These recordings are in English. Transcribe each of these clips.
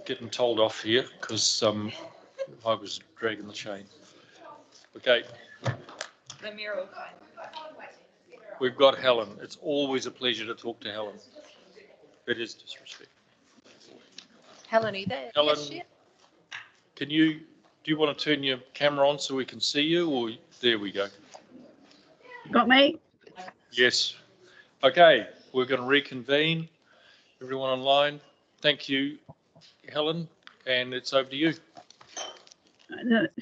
getting told off here because I was dragging the chain. Okay. The mural. We've got Helen. It's always a pleasure to talk to Helen. It is disrespect. Helen, are you there? Helen, Yes, shit. do you want to turn your camera on so we can see you, or there we go? Got me? Yes. Okay, we're going to reconvene. Everyone online, thank you, Helen, and it's over to you.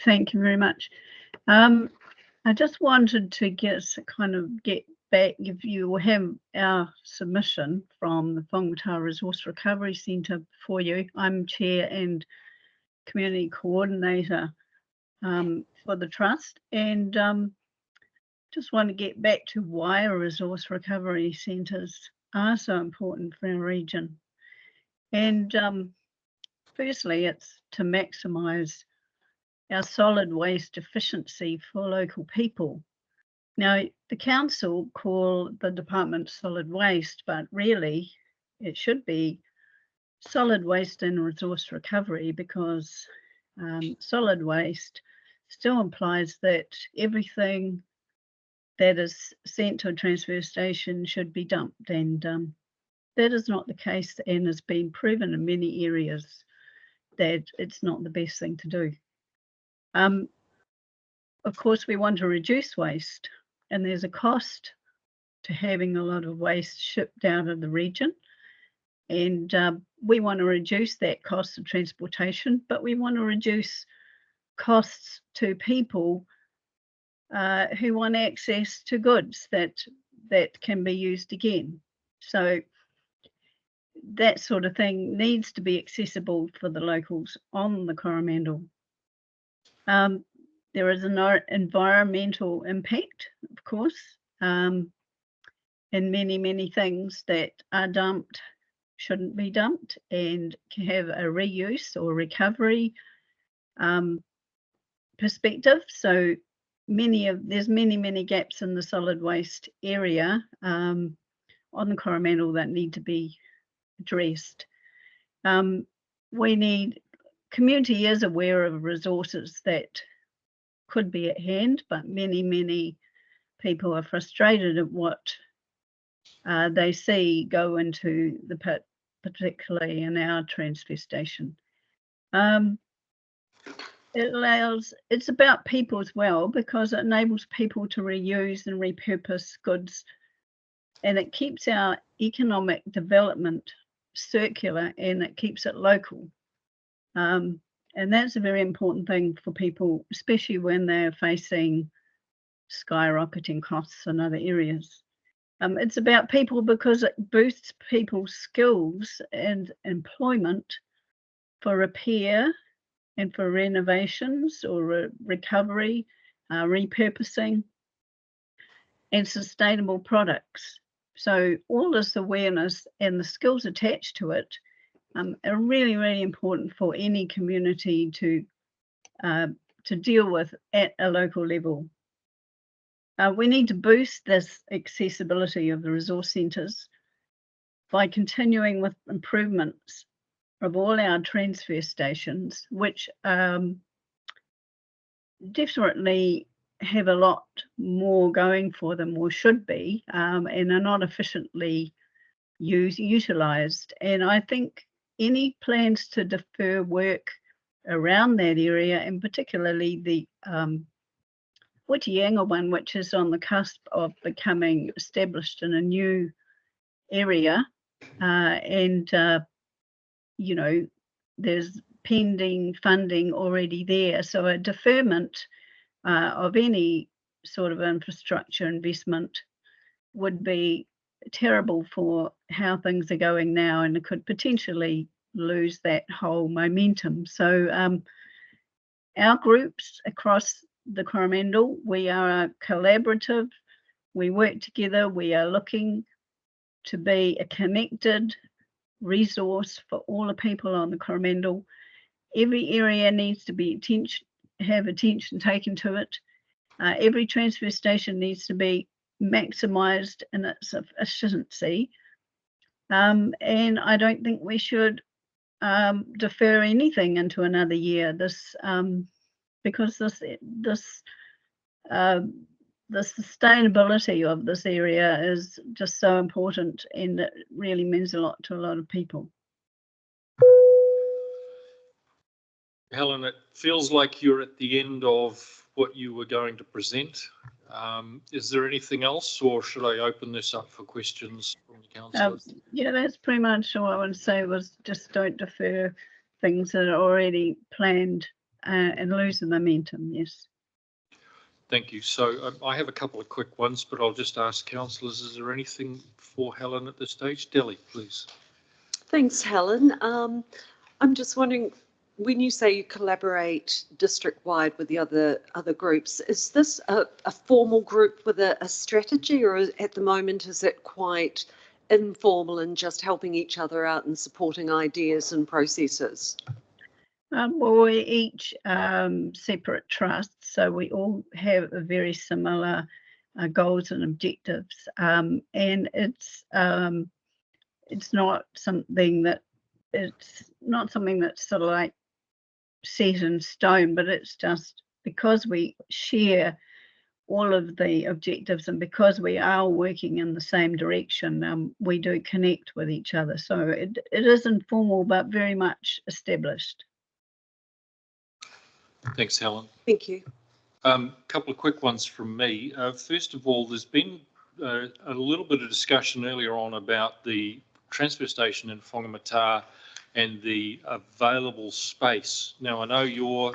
Thank you very much. I just wanted to get back, if you have our submission from the Whangatā Resource Recovery Centre for you. I'm Chair and Community Coordinator for the Trust, and just want to get back to why resource recovery centres are so important for our region. And firstly, it's to maximise our solid waste efficiency for local people. Now, the council call the department solid waste, but really it should be solid waste and resource recovery, because solid waste still implies that everything that is sent to a transfer station should be dumped, and that is not the case, and has been proven in many areas that it's not the best thing to do. Of course, we want to reduce waste, and there's a cost to having a lot of waste shipped out of the region, and we want to reduce that cost of transportation, but we want to reduce costs to people who want access to goods that can be used again. So that sort of thing needs to be accessible for the locals on the Coromandel. There is an environmental impact, of course, and many things that are dumped shouldn't be dumped and can have a reuse or recovery perspective. So there's many gaps in the solid waste area on the Coromandel that need to be addressed. Community is aware of resources that could be at hand, but many people are frustrated at what they see go into the pit, particularly in our transfer station. It's about people as well, because it enables people to reuse and repurpose goods, and it keeps our economic development circular, and it keeps it local. And that's a very important thing for people, especially when they're facing skyrocketing costs in other areas. It's about people because it boosts people's skills and employment for repair and for renovations or recovery, repurposing, and sustainable products. So all this awareness and the skills attached to it are really important for any community to deal with at a local level. We need to boost this accessibility of the resource centres by continuing with improvements of all our transfer stations, which definitely have a lot more going for them, or should be, and are not efficiently utilised. And I think any plans to defer work around that area, and particularly the Whitianga one, which is on the cusp of becoming established in a new area, and there's pending funding already there. So a deferment of any sort of infrastructure investment would be terrible for how things are going now, and it could potentially lose that whole momentum. So our groups across the Coromandel, we are collaborative, we work together, we are looking to be a connected resource for all the people on the Coromandel. Every area needs to be have attention taken to it. Every transfer station needs to be maximised in its efficiency, and I don't think we should defer anything into another year. Because the sustainability of this area is just so important, and it really means a lot to a lot of people. Helen, it feels like you're at the end of what you were going to present. Is there anything else, or should I open this up for questions from the councillors? Yeah, that's pretty much all I want to say, was just don't defer things that are already planned and lose the momentum. Yes. Thank you. So I have a couple of quick ones, but I'll just ask councillors, is there anything for Helen at this stage? Delly, please. Thanks, Helen. I'm just wondering, when you say you collaborate district-wide with the other groups, is this a formal group with a strategy, or at the moment is it quite informal and just helping each other out and supporting ideas and processes? Well, we're each separate trusts, so we all have a very similar goals and objectives, and it's not something that's sort of like set in stone, but it's just because we share all of the objectives and because we are working in the same direction, we do connect with each other. So it is informal, but very much established. Thanks, Helen. Thank you. Couple of quick ones from me. First of all, there's been a little bit of discussion earlier on about the transfer station in Whangamata and the available space. Now, I know you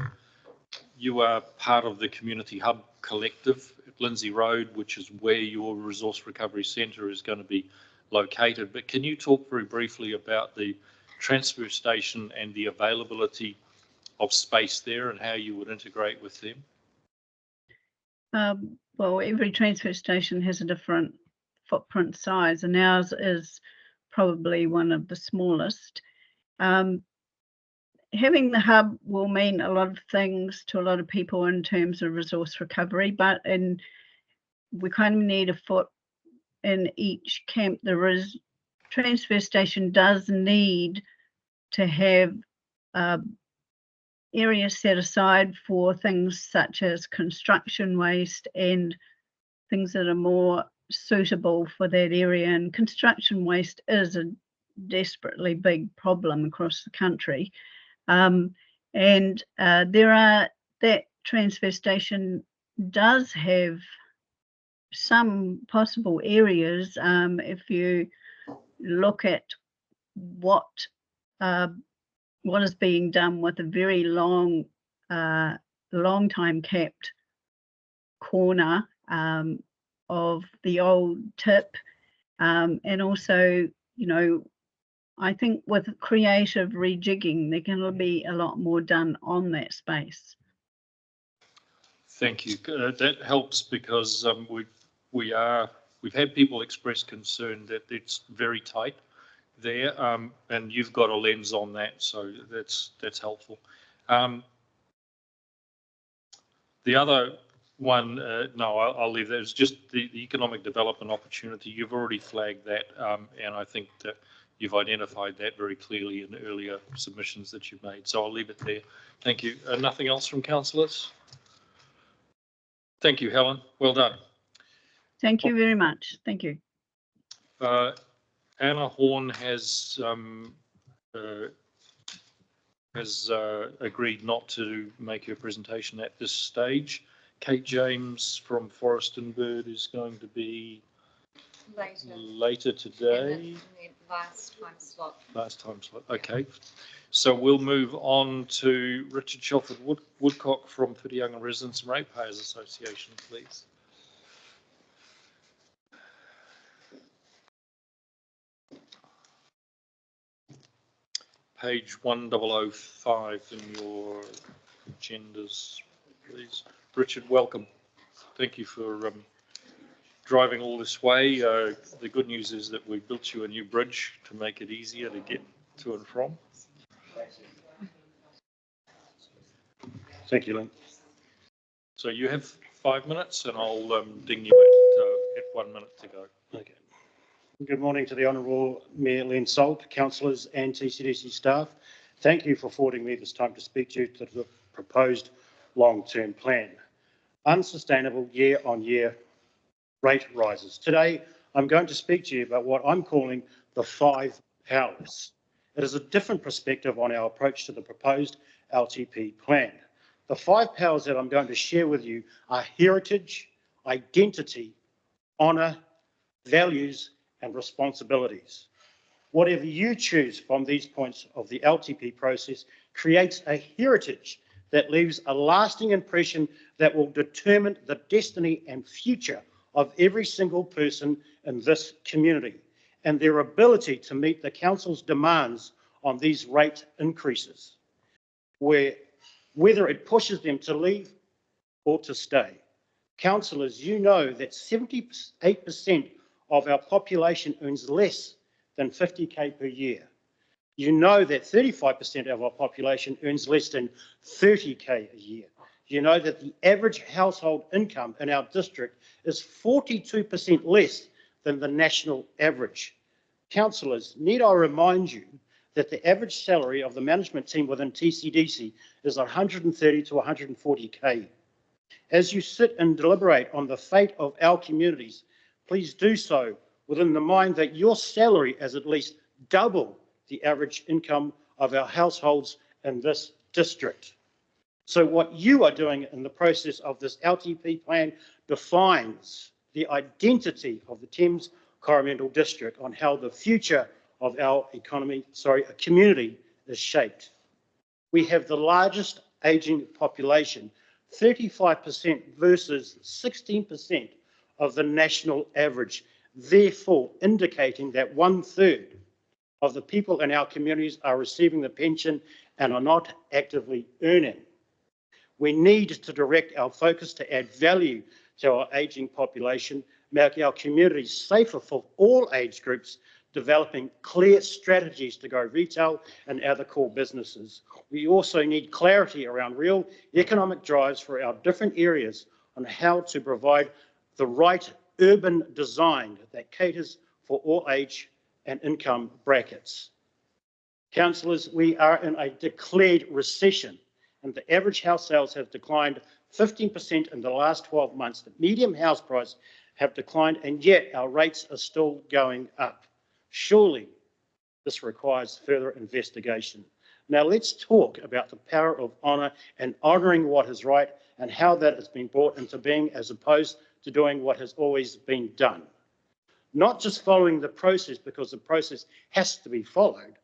are part of the Community Hub Collective at Lindsay Road, which is where your Resource Recovery Centre is going to be located. But can you talk very briefly about the transfer station and the availability of space there and how you would integrate with them? Well, every transfer station has a different footprint size, and ours is probably one of the smallest. Having the hub will mean a lot of things to a lot of people in terms of resource recovery, but we kind of need a foot in each camp. The transfer station does need to have areas set aside for things such as construction waste and things that are more suitable for that area. And construction waste is a desperately big problem across the country. That transfer station does have some possible areas. If you look at what is being done with a very long time kept corner of the old tip, and also, I think with creative rejigging, there can be a lot more done on that space. Thank you. That helps because we've had people express concern that it's very tight there, and you've got a lens on that, so that's helpful. The other one, no, I'll leave that. It's just the economic development opportunity. You've already flagged that, and I think that you've identified that very clearly in earlier submissions that you've made. So I'll leave it there. Thank you. Nothing else from councillors? Thank you, Helen. Well done. Thank you very much. Thank you. Anna Horn has agreed not to make her presentation at this stage. Kate James from Forest and Bird is going to be later today. In the last time slot. Last time slot. Okay. So we'll move on to Richard Shelford Woodcock from Whitianga Residents and Ratepayers Association, please. Page 1005 in your agendas, please. Richard, welcome. Thank you for driving all this way. The good news is that we built you a new bridge to make it easier to get to and from. Thank you, Lynn. So you have 5 minutes, and I'll ding you at 1 minute to go. Okay. Good morning to the Honourable Mayor Len Salt, councillors and TCDC staff. Thank you for affording me this time to speak to you to the proposed long-term plan. Unsustainable year-on-year rate rises. Today, I'm going to speak to you about what I'm calling the 5 powers. It is a different perspective on our approach to the proposed LTP plan. The 5 powers that I'm going to share with you are heritage, identity, honour, values and responsibilities. Whatever you choose from these points of the LTP process creates a heritage that leaves a lasting impression that will determine the destiny and future of every single person in this community and their ability to meet the council's demands on these rate increases, whether it pushes them to leave or to stay. Councillors, you know that 78% of our population earns less than 50k per year. You know that 35% of our population earns less than 30k a year. You know that the average household income in our district is 42% less than the national average. Councillors, need I remind you that the average salary of the management team within TCDC is 130 to 140k. As you sit and deliberate on the fate of our communities, please do so within the mind that your salary is at least double the average income of our households in this district. So what you are doing in the process of this LTP plan defines the identity of the Thames Coromandel District on how the future of our community is shaped. We have the largest ageing population, 35% versus 16% of the national average, therefore indicating that 1/3 of the people in our communities are receiving the pension and are not actively earning. We need to direct our focus to add value to our ageing population, make our communities safer for all age groups, developing clear strategies to grow retail and other core businesses. We also need clarity around real economic drives for our different areas on how to provide the right urban design that caters for all age and income brackets. Councillors, we are in a declared recession and the average house sales have declined 15% in the last 12 months. The median house price have declined and yet our rates are still going up. Surely this requires further investigation. Now let's talk about the power of honour and honouring what is right and how that has been brought into being as opposed to doing what has always been done. Not just following the process because the process has to be followed,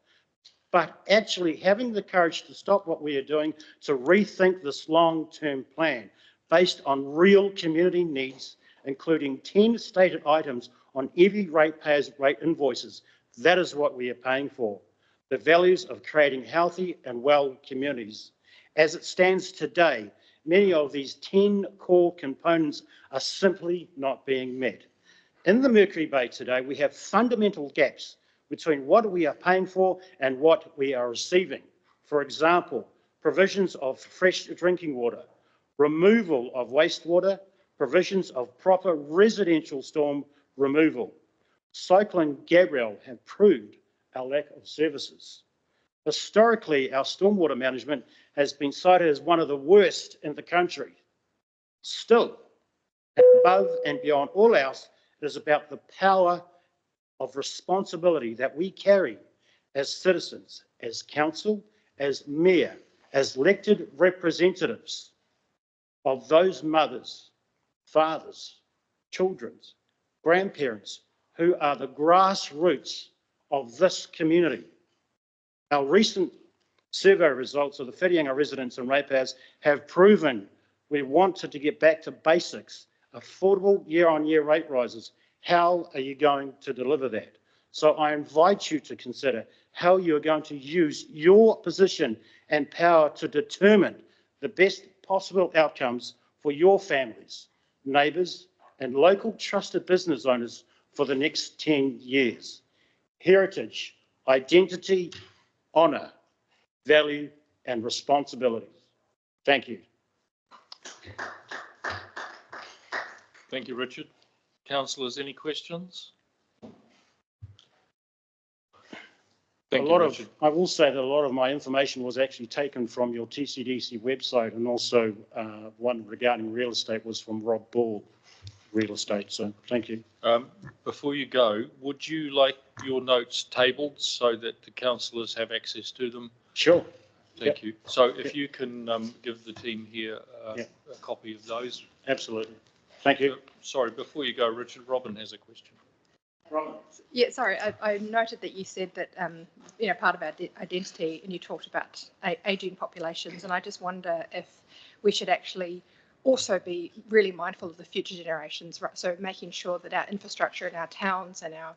but actually having the courage to stop what we are doing to rethink this long-term plan based on real community needs, including 10 stated items on every ratepayer's rate invoices. That is what we are paying for. The values of creating healthy and well communities. As it stands today, many of these 10 core components are simply not being met. In the Mercury Bay today, we have fundamental gaps between what we are paying for and what we are receiving. For example, provisions of fresh drinking water, removal of wastewater, provisions of proper residential storm removal. Cyclone Gabrielle have proved our lack of services. Historically, our stormwater management has been cited as one of the worst in the country. Still, above and beyond all else, it is about the power of responsibility that we carry as citizens, as council, as mayor, as elected representatives of those mothers, fathers, children, grandparents who are the grassroots of this community. Our recent survey results of the Whitianga residents and ratepayers have proven we wanted to get back to basics, affordable year-on-year rate rises. How are you going to deliver that? So I invite you to consider how you are going to use your position and power to determine the best possible outcomes for your families, neighbours and local trusted business owners for the next 10 years. Heritage, identity, honour, value and responsibilities. Thank you. Thank you, Richard. Councillors, any questions? Thank you, Richard. I will say that a lot of my information was actually taken from your TCDC website, and also one regarding real estate was from Rob Ball Real Estate. So thank you. Before you go, would you like your notes tabled so that the councillors have access to them? Sure. Thank you. So if you can give the team here a copy of those. Absolutely. Thank you. Sorry, before you go, Richard, Robin has a question. Robin. Yeah, sorry, I noted that you said that, part of our identity, and you talked about ageing populations, and I just wonder if we should actually also be really mindful of the future generations, right? So making sure that our infrastructure in our towns and our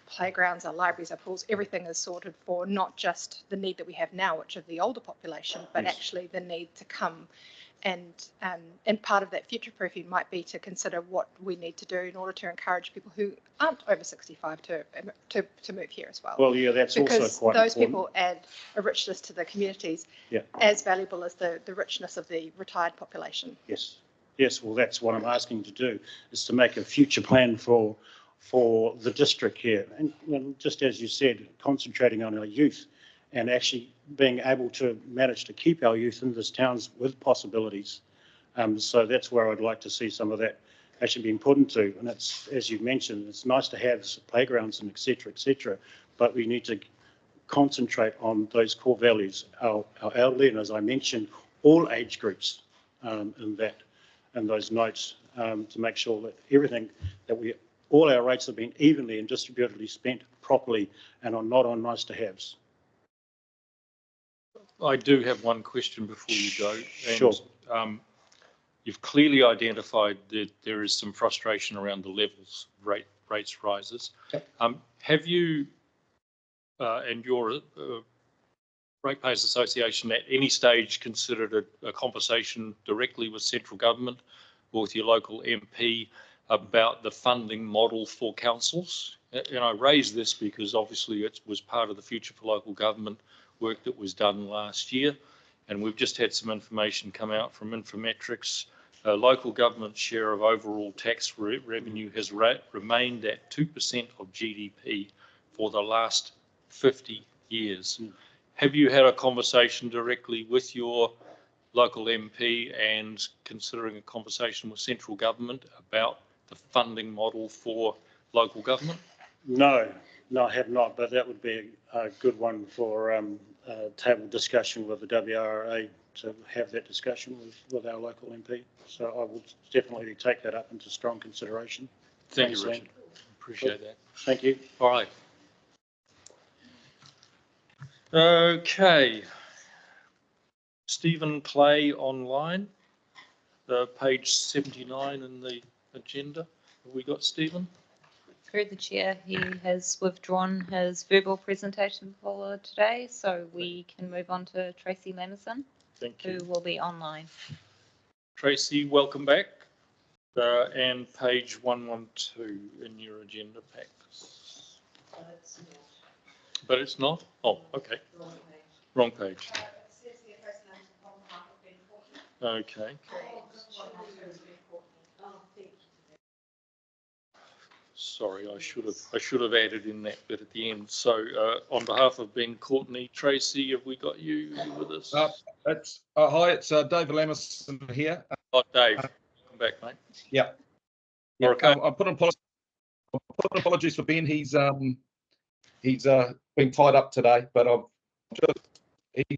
playgrounds, our libraries, our pools, everything is sorted for not just the need that we have now, which of the older population, but actually the need to come. And part of that future proofing might be to consider what we need to do in order to encourage people who aren't over 65 to move here as well. Well, yeah, that's because also quite those important. people add a richness to the communities, Yeah. as valuable as the richness of the retired population. Yes. Yes. Well, that's what I'm asking to do, is to make a future plan for the district here, and just as you said, concentrating on our youth, and actually being able to manage to keep our youth in this towns with possibilities. So that's where I'd like to see some of that actually being put into. And it's, as you mentioned, it's nice to have playgrounds and et cetera, but we need to concentrate on those core values, our elderly, and as I mentioned, all age groups in those notes, to make sure that everything that all our rates have been evenly and distributedly spent properly and are not on nice to haves. I do have one question before you go. And, sure. You've clearly identified that there is some frustration around the levels rates rises. Yep. Have you and your Ratepayers Association at any stage considered a conversation directly with central government or with your local MP about the funding model for councils? And I raise this because obviously it was part of the Future for Local Government work that was done last year, and we've just had some information come out from Infometrics. Local government share of overall tax revenue has remained at 2% of GDP for the last 50 years. Have you had a conversation directly with your local MP and considering a conversation with central government about the funding model for local government? No, I have not, but that would be a good one for a table discussion with the WRA, to have that discussion with our local MP. So I will definitely take that up into strong consideration. Thank you, Richard. Appreciate that. Thank you. All right. Okay. Stephen Clay online, page 79 in the agenda. Have we got Stephen? Through the chair, he has withdrawn his verbal presentation for today, so we can move on to Tracy Lamison, Thank you. who will be online. Tracy, welcome back. And page 112 in your agenda pack. But it's not? Oh, okay. Wrong page. Okay. Sorry, I should have added in that bit at the end. So, on behalf of Ben Courtney, Tracy, have we got you with us? Hi, it's David Lamison here. Oh, Dave, come back, mate. Yeah. Okay. I put in apologies for Ben. He's been tied up today, but he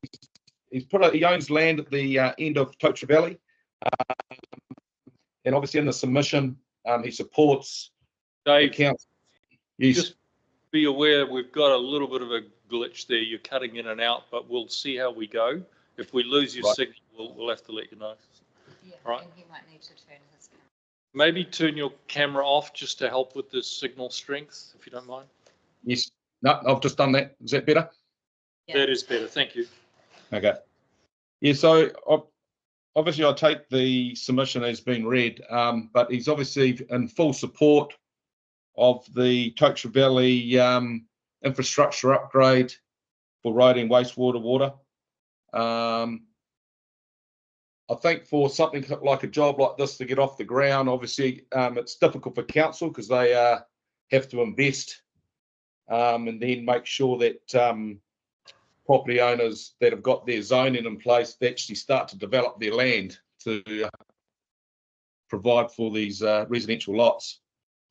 owns land at the end of Totra Valley, and obviously in the submission he supports. Dave, yes. Just be aware we've got a little bit of a glitch there. You're cutting in and out, but we'll see how we go. If we lose your signal, we'll have to let you know. Yeah, right. And he might need to turn his camera. Maybe turn your camera off just to help with the signal strength, if you don't mind. Yes. No, I've just done that. Is that better? Yeah. That is better. Thank you. Okay. Yeah, so obviously I take the submission as being read, but he's obviously in full support of the Totra Valley infrastructure upgrade for road and wastewater water. I think for something like a job like this to get off the ground, obviously it's difficult for council because they have to invest and then make sure that property owners that have got their zoning in place to actually start to develop their land to provide for these residential lots.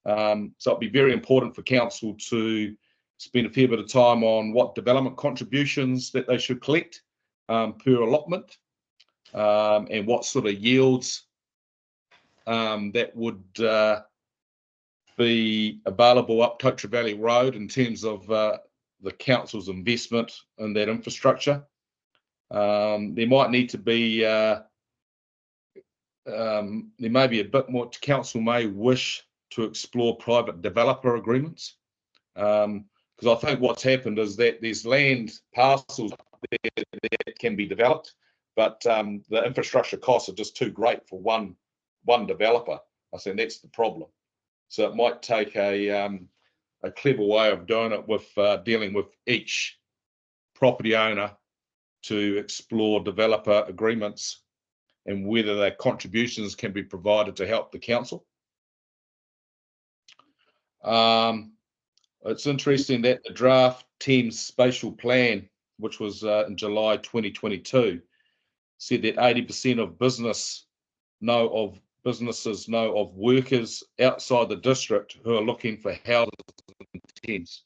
So it'd be very important for council to spend a fair bit of time on what development contributions that they should collect per allotment, and what sort of yields that would be available up Totara Valley Road in terms of the council's investment in that infrastructure. There might need to be, there may be a bit more, council may wish to explore private developer agreements. Because I think what's happened is that there's land parcels there that can be developed, but the infrastructure costs are just too great for one developer. I think that's the problem. So it might take a clever way of doing it with dealing with each property owner to explore developer agreements and whether their contributions can be provided to help the council. It's interesting that the draft Thames spatial plan, which was in July 2022, said that 80% of businesses know of workers outside the district who are looking for houses in Thames.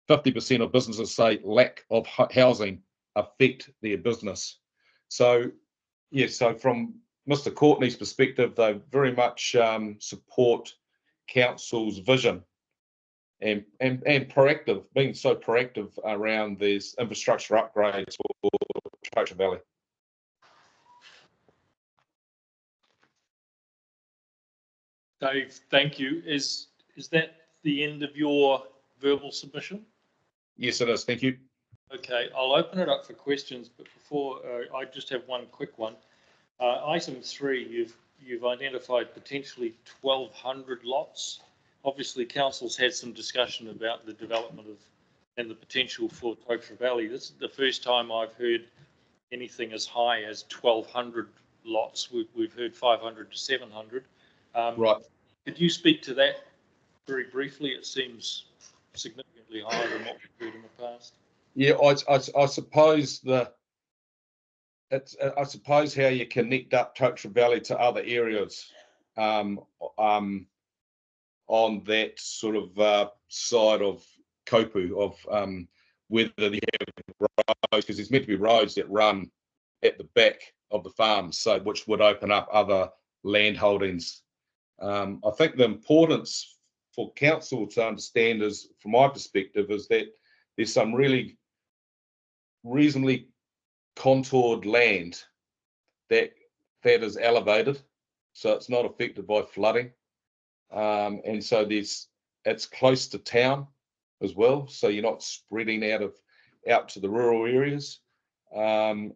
50% of businesses say lack of housing affect their business. So, yes, so from Mr. Courtney's perspective, they very much support council's vision and proactive, being so proactive around these infrastructure upgrades for Totara Valley. Dave, thank you. Is that the end of your verbal submission? Yes, it is. Thank you. Okay, I'll open it up for questions, but before I just have one quick one. Item 3, you've identified potentially 1,200 lots. Obviously, council's had some discussion about the development of and the potential for Totara Valley. This is the first time I've heard anything as high as 1,200 lots. We've heard 500 to 700. Right. Could you speak to that very briefly? It seems significantly higher than what we've heard in the past. Yeah, I suppose I suppose how you connect up Totara Valley to other areas on that sort of side of Kopu of whether you have roads, because there's meant to be roads that run at the back of the farms, so which would open up other land holdings. I think the importance for council to understand is, from my perspective, is that there's some really reasonably contoured land that is elevated, so it's not affected by flooding, and so it's close to town as well, so you're not spreading out to the rural areas, and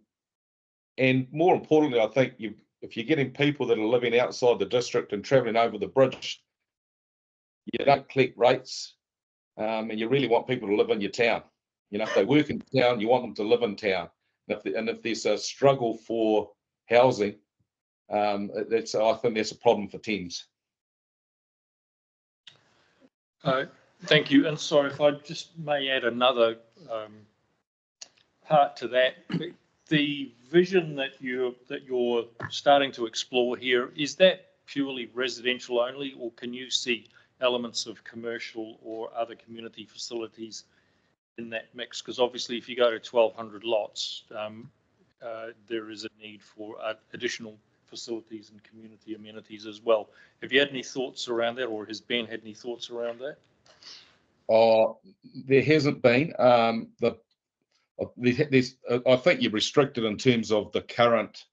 more importantly, I think if you're getting people that are living outside the district and travelling over the bridge, you don't collect rates, and you really want people to live in your town. You know, if they work in town, you want them to live in town. And if there's a struggle for housing, I think that's a problem for Thames. Thank you. And sorry, if I just may add another part to that. The vision that you're starting to explore here, is that purely residential only, or can you see elements of commercial or other community facilities in that mix? Because obviously if you go to 1,200 lots, there is a need for additional facilities and community amenities as well. Have you had any thoughts around that, or has Ben had any thoughts around that? There hasn't been. I think you're restricted in terms of the current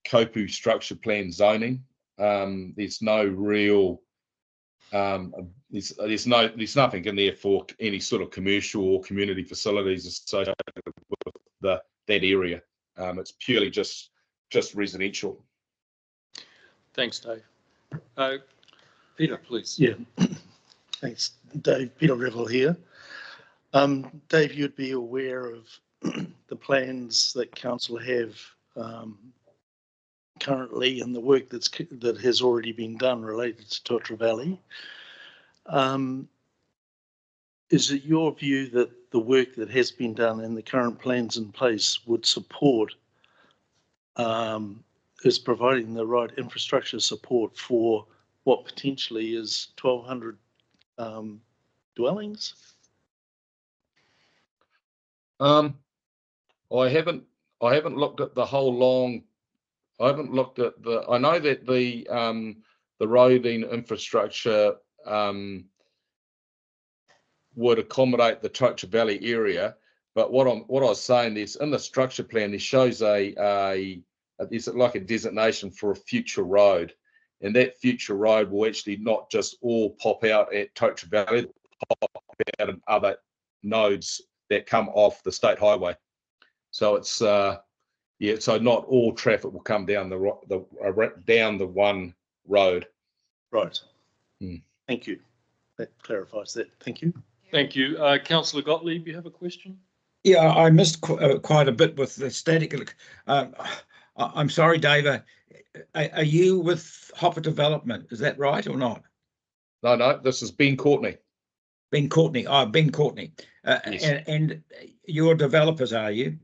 Kopu structure plan zoning. There's no real, there's nothing in there for any sort of commercial or community facilities associated with that area. It's purely just residential. Thanks, Dave. Peter, please. Yeah, thanks, Dave. Peter Revel here. Dave, you'd be aware of the plans that council have currently and the work that has already been done related to Totara Valley. is it your view that the work that has been done and the current plans in place would support, is providing the right infrastructure support for what potentially is 1,200 dwellings? I haven't looked at the whole long. I haven't looked at the. I know that the roading infrastructure would accommodate the Tokyo Valley area, but what I was saying is in the structure plan, it shows is it like a designation for a future road, and that future road will actually not just all pop out at Tokyo Valley, pop out in other nodes that come off the state highway. So it's yeah, so not all traffic will come down down the one road. Right. Hmm. Thank you. That clarifies that. Thank you. Thank you. Councillor Gottlieb, you have a question? Yeah, I missed quite a bit with the static. I'm sorry, Dave. Are you with Hopper Development? Is that right or not? No, this is Ben Courtney. Ben Courtney. Oh, Ben Courtney. Yes. And you're developers, are you?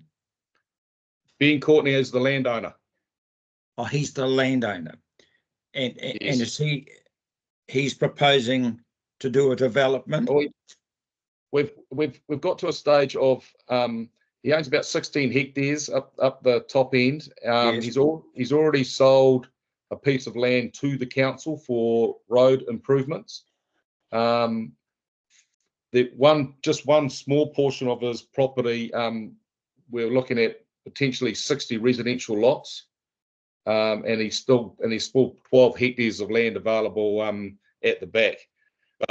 Ben Courtney is the landowner. Oh, he's the landowner. And Yes. is he's proposing to do a development? We've got to a stage of he owns about 16 hectares up the top end. Yes. He's already sold a piece of land to the council for road improvements. Just one small portion of his property, we're looking at potentially 60 residential lots, and he's still 12 hectares of land available at the back. But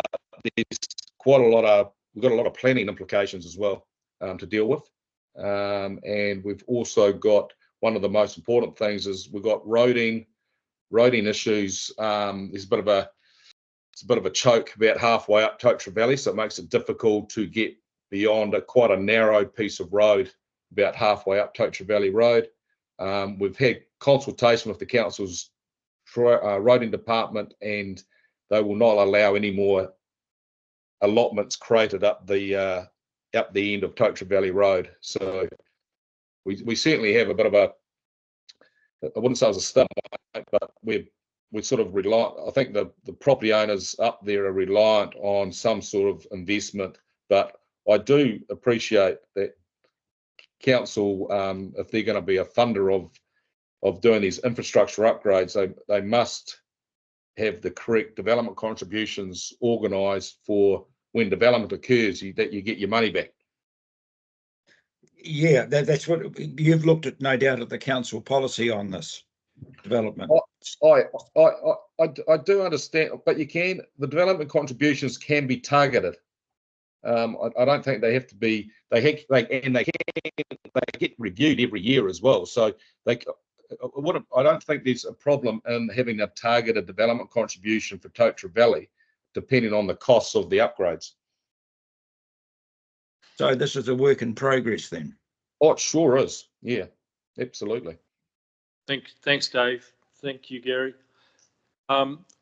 there's quite a lot of we've got a lot of planning implications as well to deal with, and we've also got one of the most important things is we've got roading issues. There's a bit of a choke about halfway up Tokyo Valley, so it makes it difficult to get beyond quite a narrow piece of road about halfway up Tokyo Valley Road. We've had consultation with the council's roading department, and they will not allow any more allotments created up the end of Tokyo Valley Road. So we certainly have a bit of a, I wouldn't say it was a stump, but we're sort of reliant. I think the property owners up there are reliant on some sort of investment, but I do appreciate that council, if they're going to be a funder of doing these infrastructure upgrades, they must have the correct development contributions organised for when development occurs, that you get your money back. Yeah, that's what you've looked at, no doubt, at the council policy on this development. I do understand, but the development contributions can be targeted. I don't think they have to be. They get reviewed every year as well. So I don't think there's a problem in having a targeted development contribution for Tokyo Valley, depending on the costs of the upgrades. So this is a work in progress then? Oh, it sure is. Yeah, absolutely. Thanks, Dave. Thank you, Gary.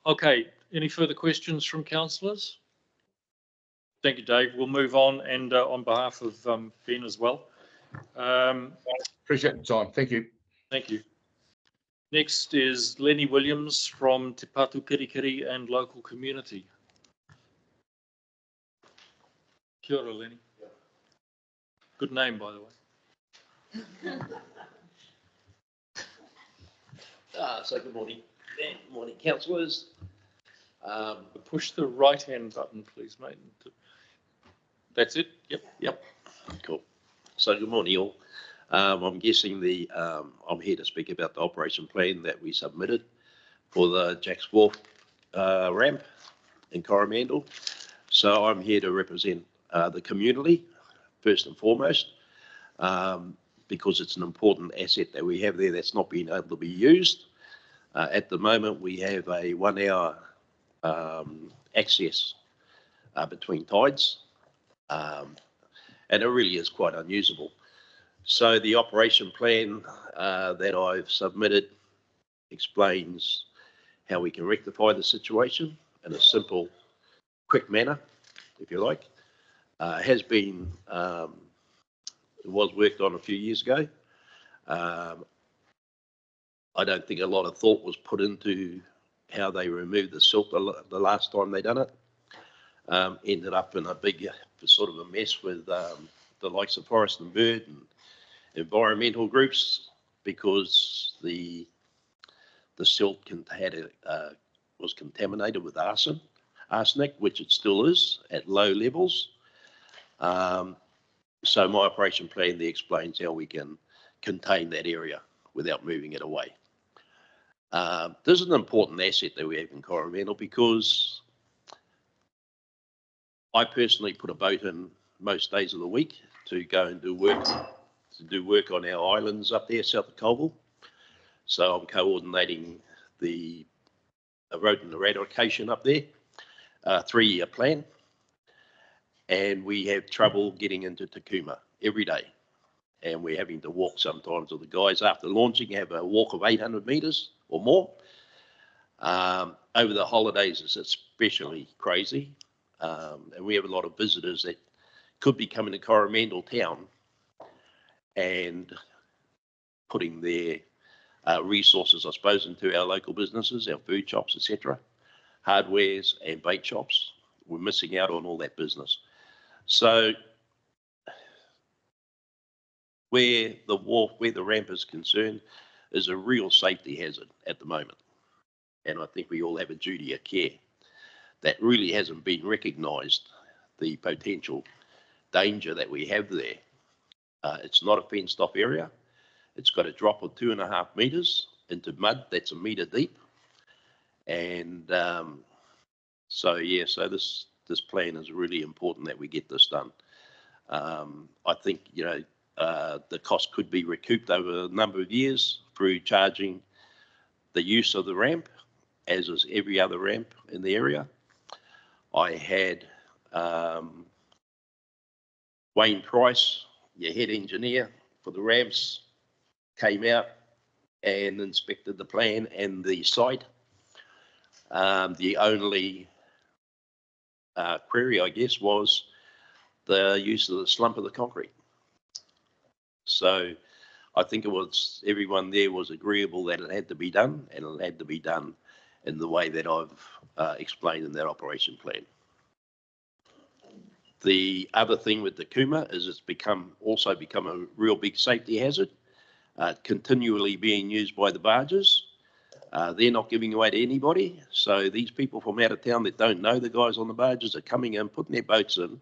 Okay, any further questions from councillors? Thank you, Dave. We'll move on, and on behalf of Ben as well. Appreciate the time. Thank you. Thank you. Next is Lenny Williams from Te Patu Kirikiri and Local Community. Kia ora, Lenny. Good name, by the way. So good morning. Good morning, councillors. Push the right-hand button, please, mate. That's it? Yep. Cool. So good morning, all. I'm guessing I'm here to speak about the operation plan that we submitted for the Jacks Wharf ramp in Coromandel. So I'm here to represent the community, first and foremost, because it's an important asset that we have there that's not being able to be used. At the moment, we have a 1 hour access between tides, and it really is quite unusable. So the operation plan that I've submitted explains how we can rectify the situation in a simple, quick manner, if you like. has been, it was worked on a few years ago. I don't think a lot of thought was put into how they removed the silt the last time they done it. Ended up in a big sort of a mess with the likes of Forest and Bird and environmental groups, because the silt was contaminated with arsenic, which it still is at low levels. So my operation plan there explains how we can contain that area without moving it away. This is an important asset that we have in Coromandel, because I personally put a boat in most days of the week to go and do work on our islands up there south of Colville. So I'm coordinating the rodent eradication up there, 3-year plan, and we have trouble getting into Takuma every day. And we're having to walk sometimes with the guys after launching, have a walk of 800 metres or more. Over the holidays, it's especially crazy. And we have a lot of visitors that could be coming to Coromandel town and putting their resources, I suppose, into our local businesses, our food shops, etc., hardwares and bait shops. We're missing out on all that business. So where the ramp is concerned is a real safety hazard at the moment. And I think we all have a duty of care. That really hasn't been recognised, the potential danger that we have there. It's not a fenced off area. It's got a drop of 2.5 metres into mud that's a metre deep. And so this plan is really important that we get this done. I think, the cost could be recouped over a number of years through charging the use of the ramp, as is every other ramp in the area. I had Wayne Price, your head engineer for the ramps, came out and inspected the plan and the site. The only query, I guess, was the use of the slump of the concrete. So I think everyone there was agreeable that it had to be done, and it had to be done in the way that I've explained in that operation plan. The other thing with the Kuma is it's also become a real big safety hazard, continually being used by the barges. They're not giving away to anybody. So these people from out of town that don't know the guys on the barges are coming in, putting their boats in,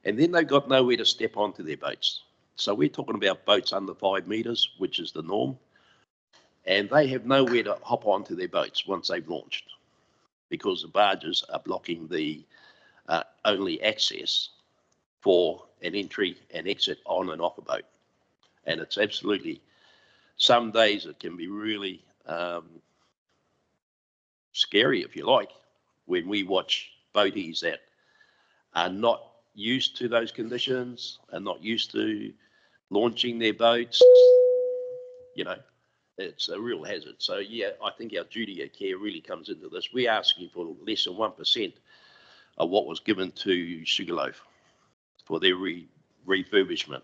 and then they've got nowhere to step onto their boats. So we're talking about boats under 5 metres, which is the norm. And they have nowhere to hop onto their boats once they've launched, because the barges are blocking the only access for an entry and exit on and off a boat. And it's absolutely, some days it can be really scary, if you like, when we watch boaties that are not used to those conditions, are not used to launching their boats. It's a real hazard. So yeah, I think our duty of care really comes into this. We're asking for less than 1% of what was given to Sugarloaf for their refurbishment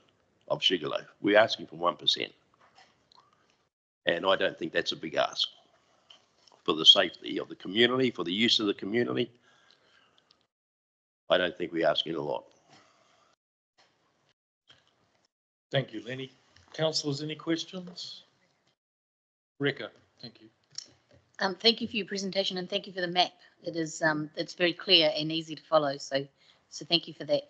of Sugarloaf. We're asking for 1%. And I don't think that's a big ask for the safety of the community, for the use of the community. I don't think we're asking a lot. Thank you, Lenny. Councillors, any questions? Rebecca, thank you. Thank you for your presentation, and thank you for the map. It's very clear and easy to follow. So thank you for that.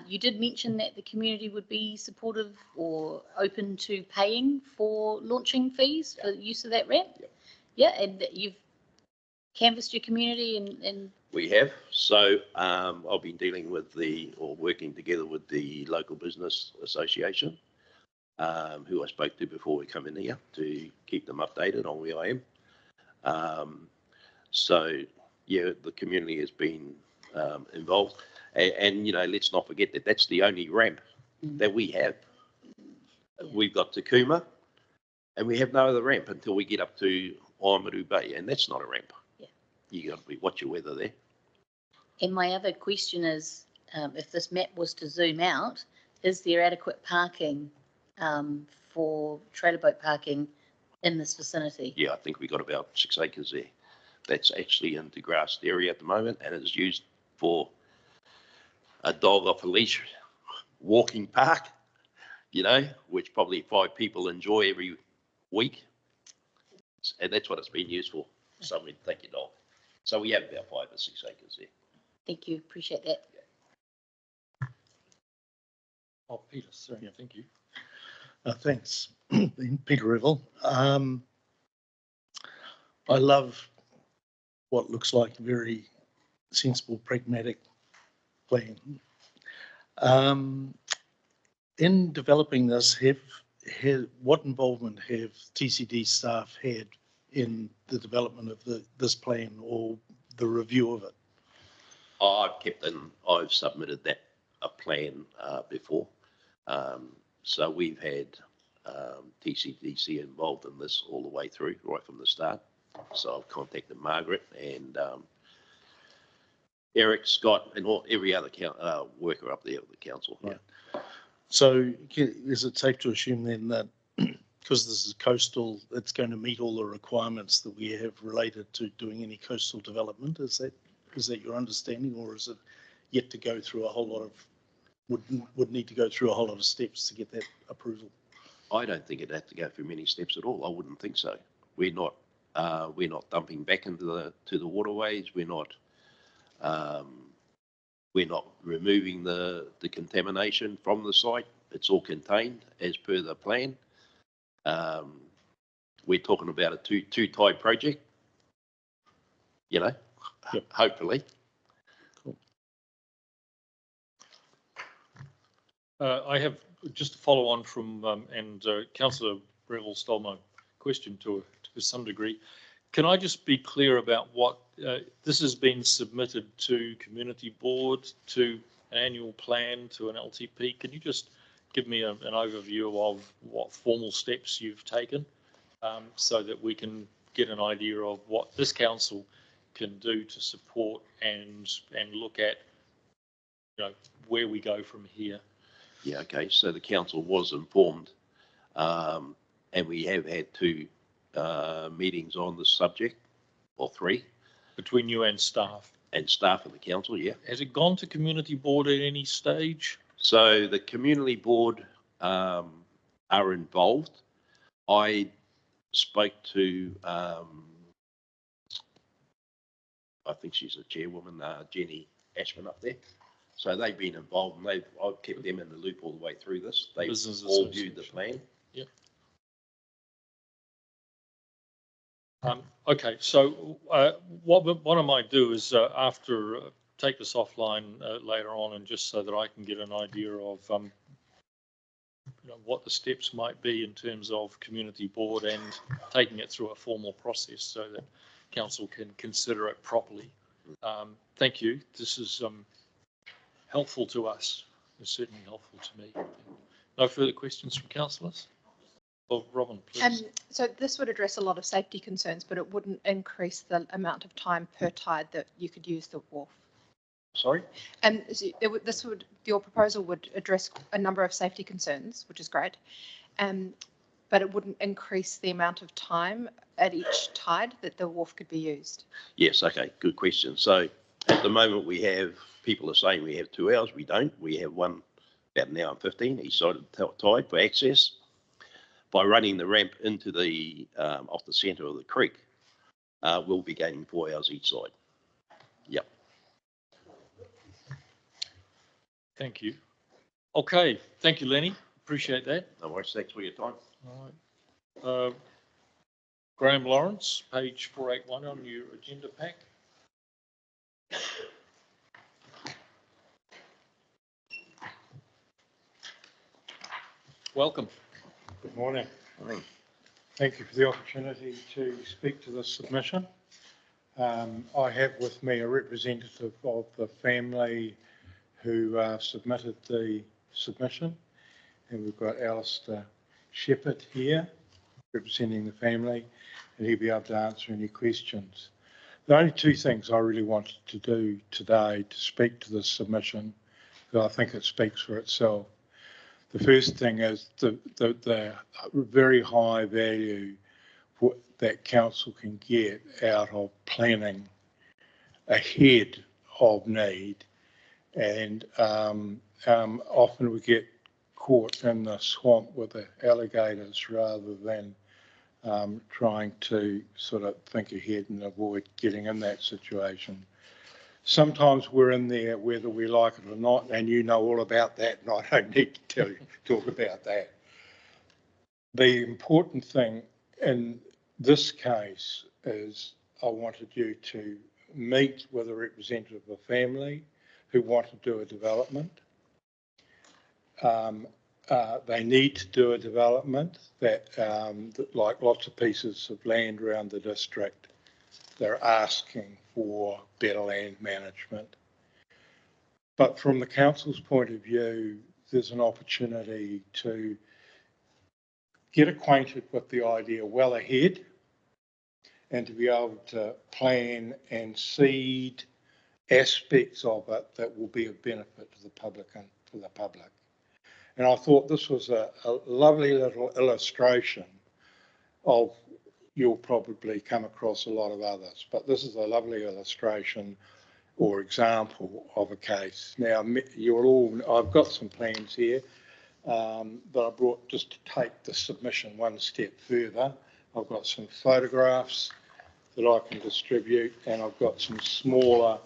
You did mention that the community would be supportive or open to paying for launching fees for the use of that ramp. Yeah, and you've canvassed your community and we have. So I've been dealing with working together with the local business association, who I spoke to before we come in here, to keep them updated on where I am. So yeah, the community has been involved, and let's not forget that that's the only ramp that we have. We've got Takuma, and we have no other ramp until we get up to Oamaru Bay, and that's not a ramp. You got to watch your weather there. And my other question is, if this map was to zoom out, is there adequate parking for trailer boat parking in this vicinity? Yeah, I think we got about 6 acres there. That's actually in the grassed area at the moment, and is used for a dog off a leash walking park, you know, which probably 5 people enjoy every week. And that's what it's been used for. Somebody to take your dog. So we have about 5 or 6 acres there. Thank you, appreciate that. Oh, Peter, sorry, thank you. Thanks, Peter Revel. I love what looks like a very sensible, pragmatic plan. In developing this, what involvement have TCD staff had in the development of this plan or the review of it? I've submitted a plan before. So we've had TCDC involved in this all the way through, right from the start. So I've contacted Margaret and Eric, Scott, and every other worker up there with the council. Right. So is it safe to assume then that because this is coastal, it's going to meet all the requirements that we have related to doing any coastal development? Is that your understanding, or is it yet to go through a whole lot of, would need to go through a whole lot of steps to get that approval? I don't think it'd have to go through many steps at all. I wouldn't think so. We're not dumping back into the waterways. We're not removing the contamination from the site. It's all contained as per the plan. We're talking about a two-tie project, you know, yep. Hopefully. Cool. I have just to follow on from, Councillor Revel stole my question to some degree. Can I just be clear about what this has been submitted to Community Board, to an annual plan, to an LTP? Can you just give me an overview of what formal steps you've taken so that we can get an idea of what this council can do to support and look at, you know, where we go from here? Yeah, okay. So the council was informed, and we have had 2 meetings on the subject, or 3. Between you and staff? And staff of the council, yeah. Has it gone to Community Board at any stage? So the Community Board are involved. I spoke to, I think she's a chairwoman, Jenny Ashman up there. So they've been involved, and I've kept them in the loop all the way through this. They've all viewed the plan. Yep. Okay, so what I might do is after take this offline later on, and just so that I can get an idea of you know, what the steps might be in terms of Community Board and taking it through a formal process so that council can consider it properly. Thank you. This is helpful to us. It's certainly helpful to me. No further questions from councillors? Well, Robin, please. So this would address a lot of safety concerns, but it wouldn't increase the amount of time per tide that you could use the wharf. Sorry? And so your proposal would address a number of safety concerns, which is great, but it wouldn't increase the amount of time at each tide that the wharf could be used. Yes, okay, good question. So at the moment people are saying we have 2 hours. We don't. We have one about an hour and 15 each side of the tide for access. By running the ramp into the off the centre of the creek, we'll be gaining 4 hours each side. Yep. Thank you. Okay, thank you, Lenny. Appreciate that. No worries. Thanks for your time. All right. Graham Lawrence, page 481 on your agenda pack. Welcome. Good morning. Morning. Thank you for the opportunity to speak to this submission. I have with me a representative of the family who submitted the submission, and we've got Alistair Shepherd here representing the family, and he'll be able to answer any questions. The only 2 things I really wanted to do today to speak to this submission but I think it speaks for itself. The first thing is the very high value that council can get out of planning ahead of need, and often we get caught in the swamp with the alligators rather than trying to sort of think ahead and avoid getting in that situation. Sometimes we're in there whether we like it or not, and you know all about that, and I don't need to talk about that. The important thing in this case is I wanted you to meet with a representative of a family who want to do a development. They need to do a development that, like lots of pieces of land around the district, they're asking for better land management. But from the council's point of view, there's an opportunity to get acquainted with the idea well ahead and to be able to plan and seed aspects of it that will be of benefit to the public and to the public. And I thought this was a lovely little illustration of, you'll probably come across a lot of others, but this is a lovely illustration or example of a case. Now, I've got some plans here that I brought just to take the submission one step further. I've got some photographs that I can distribute, and I've got some smaller,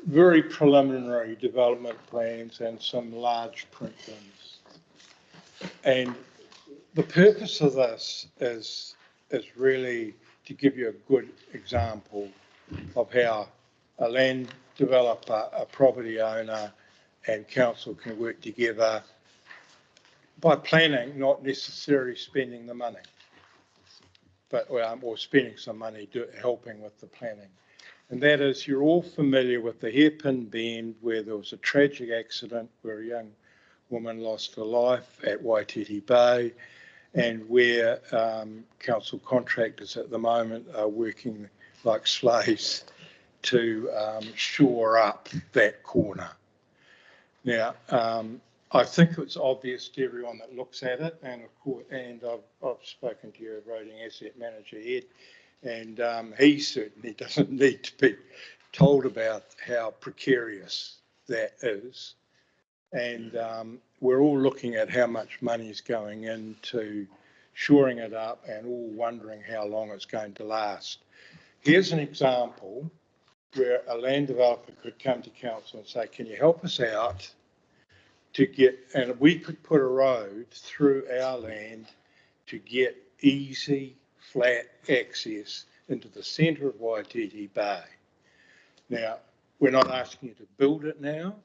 very preliminary development plans and some large print ones. And the purpose of this is really to give you a good example of how a land developer, a property owner and council can work together by planning, not necessarily spending the money, but or spending some money helping with the planning. And that is, you're all familiar with the hairpin bend where there was a tragic accident where a young woman lost her life at Waititi Bay, and where council contractors at the moment are working like slaves to shore up that corner. Now, I think it's obvious to everyone that looks at it, and of course, and I've spoken to your voting asset manager, Ed, and he certainly doesn't need to be told about how precarious that is. And we're all looking at how much money is going into shoring it up and all wondering how long it's going to last. Here's an example where a land developer could come to council and say, can you help us out to get, and we could put a road through our land to get easy, flat access into the centre of Waititi Bay. Now, we're not asking you to build it now,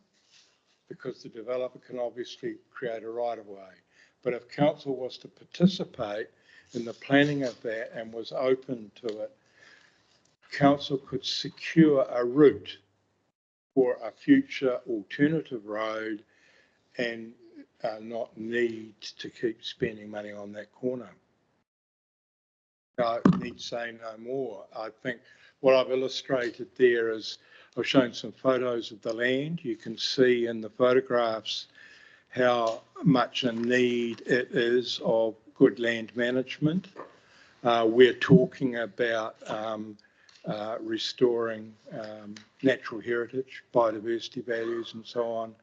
because the developer can obviously create a right-of-way. But if council was to participate in the planning of that and was open to it, council could secure a route for a future alternative road and not need to keep spending money on that corner. I need to say no more. I think what I've illustrated there is I've shown some photos of the land. You can see in the photographs how much in need it is of good land management. We're talking about restoring natural heritage, biodiversity values and so on,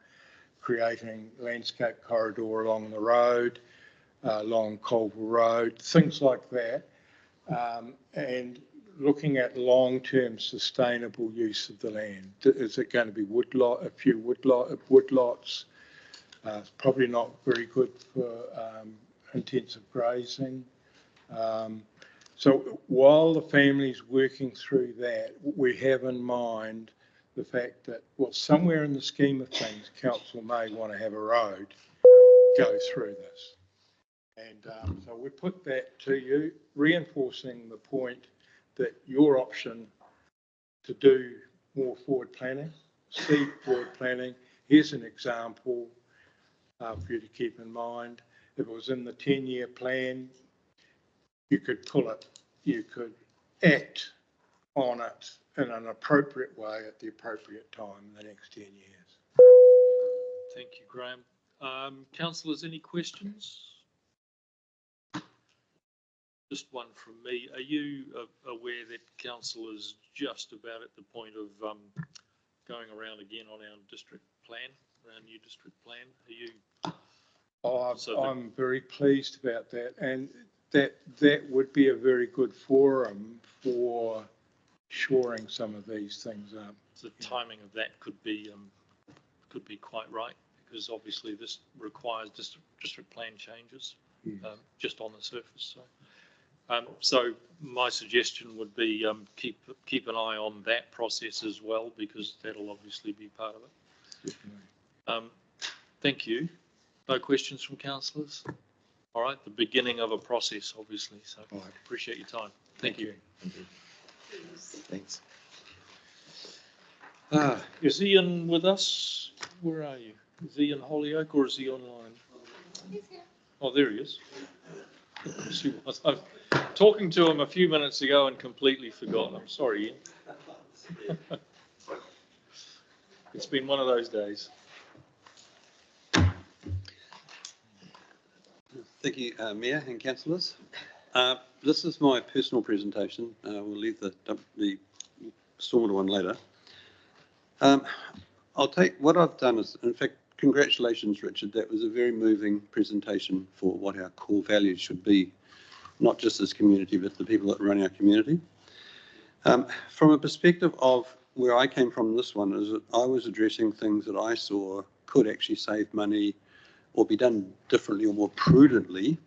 creating landscape corridor along the road, along Colville Road, things like that, and looking at long-term sustainable use of the land. Is it going to be woodlot, a few woodlots? It's probably not very good for intensive grazing. So while the family's working through that, we have in mind the fact that, well, somewhere in the scheme of things, council may want to have a road go through this. And so we put that to you, reinforcing the point that your option to do more forward planning, seed forward planning, here's an example for you to keep in mind. If it was in the 10-year plan, you could pull it, you could act on it in an appropriate way at the appropriate time in the next 10 years. Thank you, Graham. Councillors, any questions? Just one from me. Are you aware that council is just about at the point of going around again on our district plan, our new district plan? Are you? I'm very pleased about that, and that would be a very good forum for shoring some of these things up. The timing of that could be quite right, because obviously this requires district plan changes just on the surface. So my suggestion would be keep an eye on that process as well, because that'll obviously be part of it. Thank you. No questions from councillors? All right, the beginning of a process, obviously. So I appreciate your time. Thank you. Thanks. Is Ian with us? Where are you? Is Ian Holyoke or is he online? He's here. Oh, there he is. I was talking to him a few minutes ago and completely forgot. I'm sorry, Ian. It's been one of those days. Thank you, Mayor and councillors. This is my personal presentation. We'll leave the stormwater one later. I'll take what I've done is, in fact, congratulations, Richard. That was a very moving presentation for what our core values should be, not just as community, but the people that run our community. From a perspective of where I came from, this one is that I was addressing things that I saw could actually save money or be done differently or more prudently.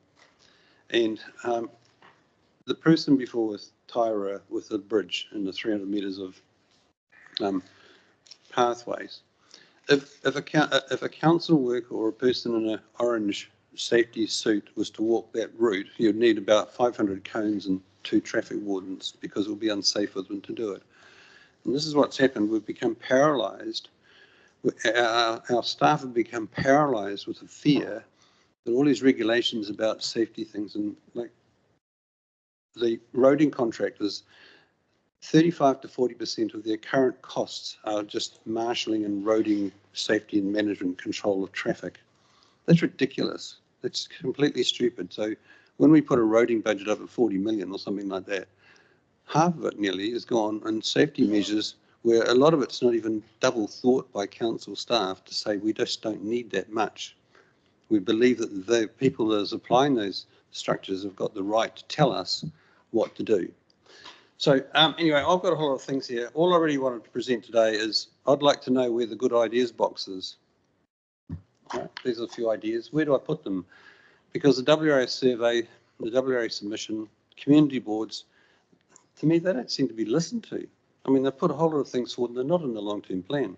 And the person before with Tyra with the bridge and the 300 metres of pathways. If a council worker or a person in an orange safety suit was to walk that route, you'd need about 500 cones and 2 traffic wardens, because it would be unsafe for them to do it. And this is what's happened. We've become paralysed. Our staff have become paralysed with the fear that all these regulations about safety things, and like the roading contractors, 35 to 40% of their current costs are just marshalling and roading safety and management control of traffic. That's ridiculous. That's completely stupid. So when we put a roading budget up at 40 million or something like that, half of it nearly is gone on safety measures, where a lot of it's not even double thought by council staff to say we just don't need that much. We believe that the people that are applying those structures have got the right to tell us what to do. So anyway, I've got a whole lot of things here. All I really wanted to present today is I'd like to know where the good ideas box is. Right, these are a few ideas. Where do I put them? Because the WRA survey, the WRA submission, community boards, to me, they don't seem to be listened to. I mean, they put a whole lot of things forward and they're not in the long-term plan.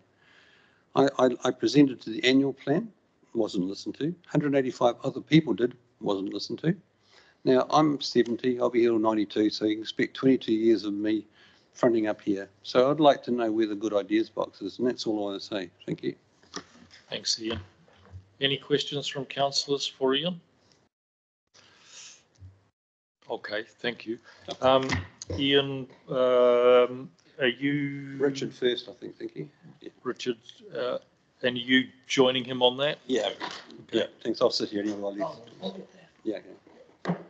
I presented to the annual plan, wasn't listened to. 185 other people did, wasn't listened to. Now, I'm 70, I'll be here till 92, so you can expect 22 years of me fronting up here. So I'd like to know where the good ideas box is, and that's all I want to say. Thank you. Thanks, Ian. Any questions from councillors for Ian? Okay, thank you. Ian, are you... Richard first, I think. Thank you. Yeah. Richard, and are you joining him on that? Yeah. Okay. Yeah. Thanks. I'll sit here anyway while you... Yeah. Okay.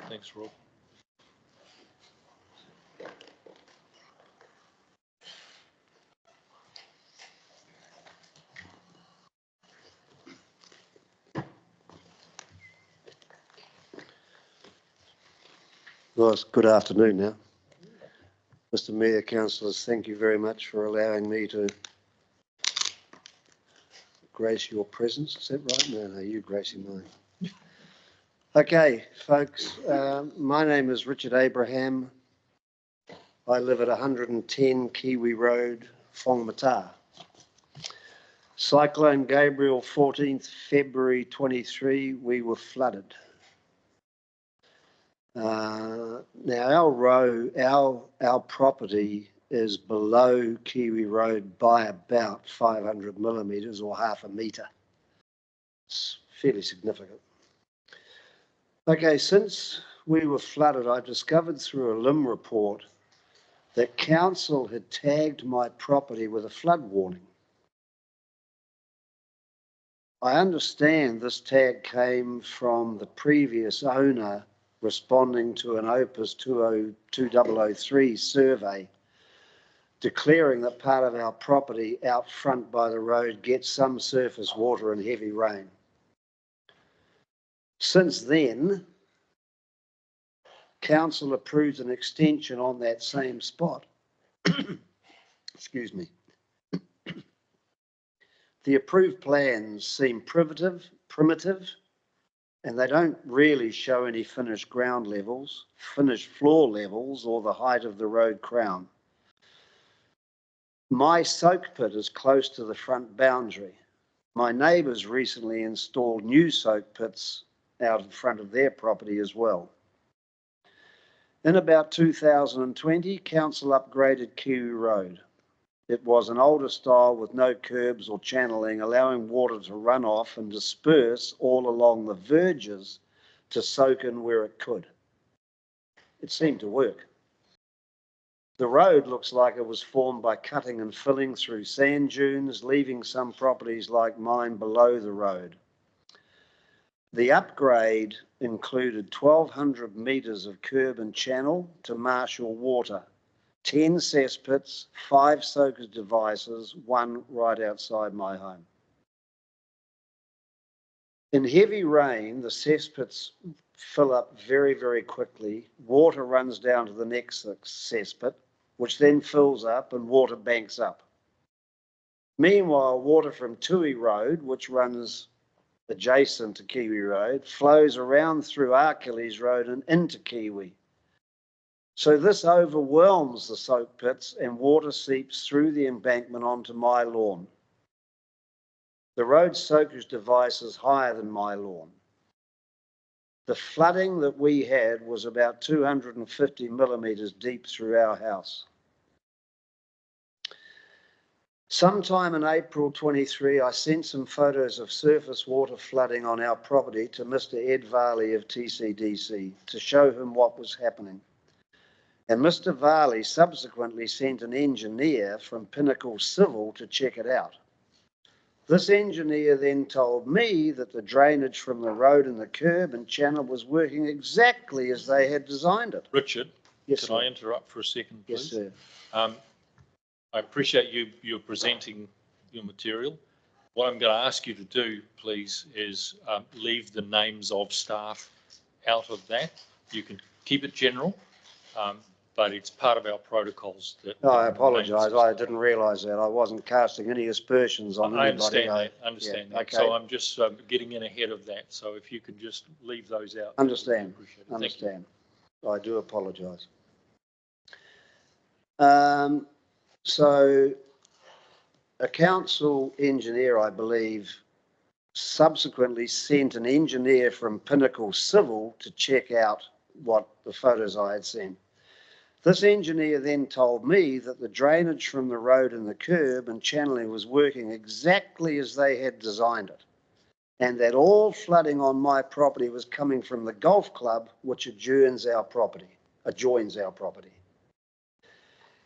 Thanks, Rob. Well, it's good afternoon now. Mr. Mayor, councillors, thank you very much for allowing me to grace your presence. Is that right? No, you gracing mine. Okay, folks, my name is Richard Abraham. I live at 110 Kiwi Road, Whangamata. Cyclone Gabriel, 14th February 23, we were flooded. Now our property is below Kiwi Road by about 500 millimetres or half a metre. It's fairly significant. Okay, since we were flooded, I discovered through a LIM report that council had tagged my property with a flood warning. I understand this tag came from the previous owner responding to an Opus 2003 survey declaring that part of our property out front by the road gets some surface water in heavy rain. Since then, council approved an extension on that same spot. Excuse me. The approved plans seem primitive, and they don't really show any finished ground levels, finished floor levels, or the height of the road crown. My soak pit is close to the front boundary. My neighbours recently installed new soak pits out in front of their property as well. In about 2020, council upgraded Kiwi Road. It was an older style with no curbs or channeling, allowing water to run off and disperse all along the verges to soak in where it could. It seemed to work. The road looks like it was formed by cutting and filling through sand dunes, leaving some properties like mine below the road. The upgrade included 1,200 metres of curb and channel to marshal water, 10 cesspits, 5 soakers devices, 1 right outside my home. In heavy rain, the cesspits fill up very, very quickly. Water runs down to the next cesspit, which then fills up and water banks up. Meanwhile, water from Tui Road, which runs adjacent to Kiwi Road, flows around through Achilles Road and into Kiwi. So this overwhelms the soak pits and water seeps through the embankment onto my lawn. The road soakers device is higher than my lawn. The flooding that we had was about 250 millimetres deep through our house. Sometime in April 23, I sent some photos of surface water flooding on our property to Mr. Ed Varley of TCDC to show him what was happening. And Mr. Varley subsequently sent an engineer from Pinnacle Civil to check it out. This engineer then told me that the drainage from the road and the curb and channel was working exactly as they had designed it. Richard, yes, can I interrupt for a second, please? Yes, sir. I appreciate you're presenting your material. What I'm going to ask you to do, please, is leave the names of staff out of that. You can keep it general, but it's part of our protocols. No, I apologise. I didn't realise that. I wasn't casting any aspersions on anybody. I understand that. Understand that. Okay. So I'm just getting in ahead of that. So if you can just leave those out. Understand. Understand. I do apologise. So a council engineer, I believe, subsequently sent an engineer from Pinnacle Civil to check out what the photos I had sent. This engineer then told me that the drainage from the road and the curb and channeling was working exactly as they had designed it, and that all flooding on my property was coming from the golf club, which adjoins our property.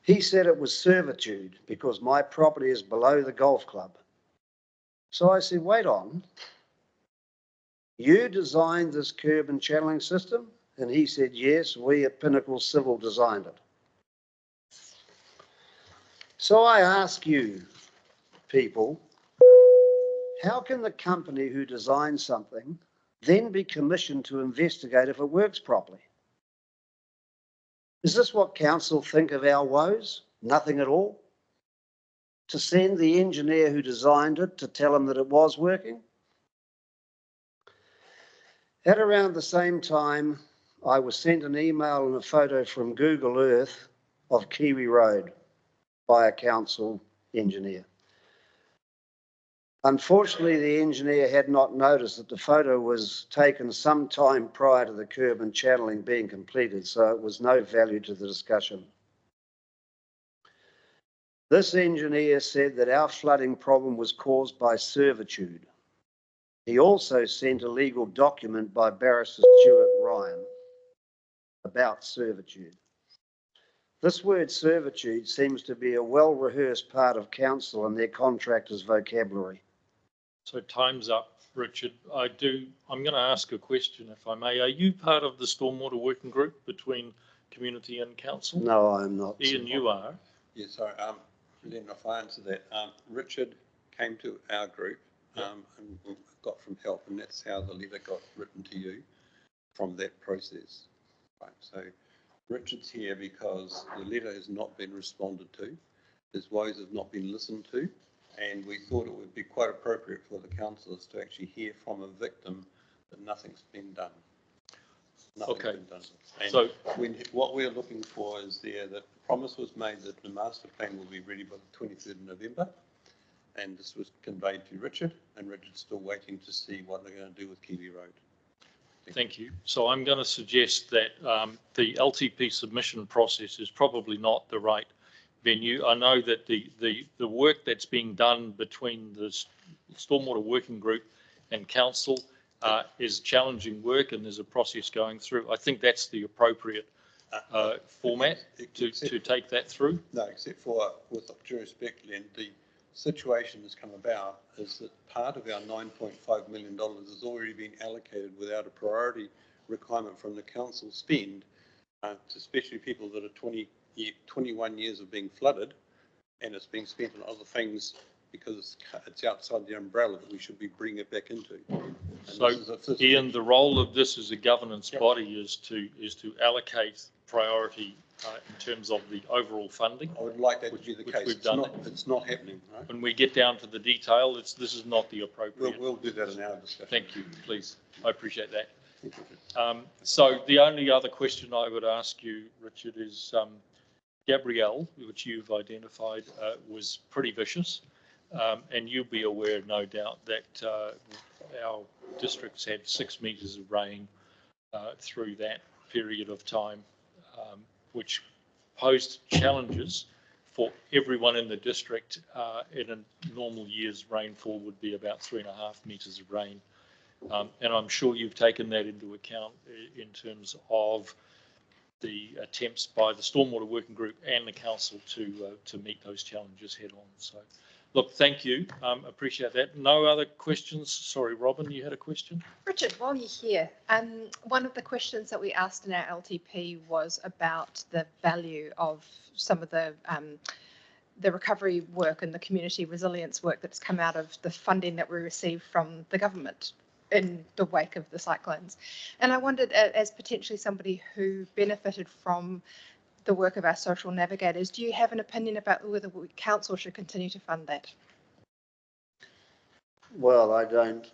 He said it was servitude because my property is below the golf club. So I said, wait on, you designed this curb and channeling system? And he said, yes, we at Pinnacle Civil designed it. So I ask you, people, how can the company who designed something then be commissioned to investigate if it works properly? Is this what council think of our woes? Nothing at all? To send the engineer who designed it to tell him that it was working? At around the same time, I was sent an email and a photo from Google Earth of Kiwi Road by a council engineer. Unfortunately, the engineer had not noticed that the photo was taken some time prior to the curb and channeling being completed, so it was no value to the discussion. This engineer said that our flooding problem was caused by servitude. He also sent a legal document by Barrister Stuart Ryan about servitude. This word servitude seems to be a well-rehearsed part of council and their contractors' vocabulary. So time's up, Richard. I'm going to ask a question, if I may. Are you part of the stormwater working group between community and council? No, I'm not. Ian, you are. Yeah, sorry, Len, if I answer that, Richard came to our group, and got from help, and that's how the letter got written to you from that process. Right, so Richard's here because the letter has not been responded to, his woes have not been listened to, and we thought it would be quite appropriate for the councillors to actually hear from a victim that nothing's been done. Nothing's been done. And so what we're looking for is that the promise was made that the master plan will be ready by the 23rd of November, and this was conveyed to Richard, and Richard's still waiting to see what they're going to do with Kiwi Road. Thank you. So I'm going to suggest that the LTP submission process is probably not the right venue. I know that the work that's being done between the stormwater working group and council is challenging work, and there's a process going through. I think that's the appropriate format to take that through. No, except for, with due respect, Len, the situation that's come about is that part of our $9.5 million has already been allocated without a priority requirement from the council spend, to especially people that are 21 years of being flooded, and it's being spent on other things because it's outside the umbrella that we should be bringing it back into. And so, Ian, the role of this as a governance body is to allocate priority in terms of the overall funding. I would like that to be the case. It's not happening. Right? When we get down to the detail, this is not the appropriate. We'll do that in our discussion. Thank you, please. I appreciate that. So the only other question I would ask you, Richard, is Gabrielle, which you've identified, was pretty vicious. And you'll be aware, no doubt, that our district's had 6 metres of rain through that period of time, which posed challenges for everyone in the district. In a normal year's rainfall would be about 3.5 metres of rain. And I'm sure you've taken that into account in terms of the attempts by the Stormwater Working Group and the Council to meet those challenges head on. So, look, thank you. Appreciate that. No other questions? Sorry, Robin, you had a question? Richard, while you're here, one of the questions that we asked in our LTP was about the value of some of the recovery work and the community resilience work that's come out of the funding that we received from the government in the wake of the cyclones. And I wondered, as potentially somebody who benefited from the work of our social navigators, do you have an opinion about whether council should continue to fund that? Well, I don't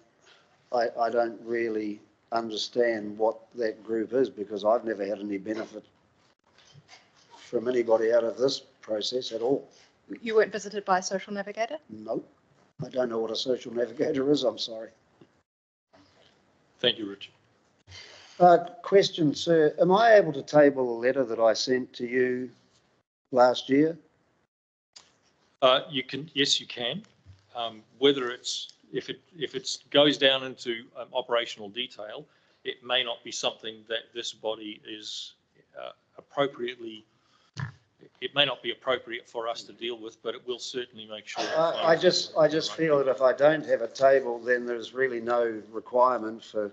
really understand what that group is, because I've never had any benefit from anybody out of this process at all. You weren't visited by a social navigator? Nope. I don't know what a social navigator is, I'm sorry. Thank you, Richard. Question, sir. Am I able to table a letter that I sent to you last year? You can, yes, you can. Whether if it goes down into operational detail, it may not be something that this body is appropriately. It may not be appropriate for us to deal with, but it will certainly make sure. I just feel that if I don't have a table, then there's really no requirement for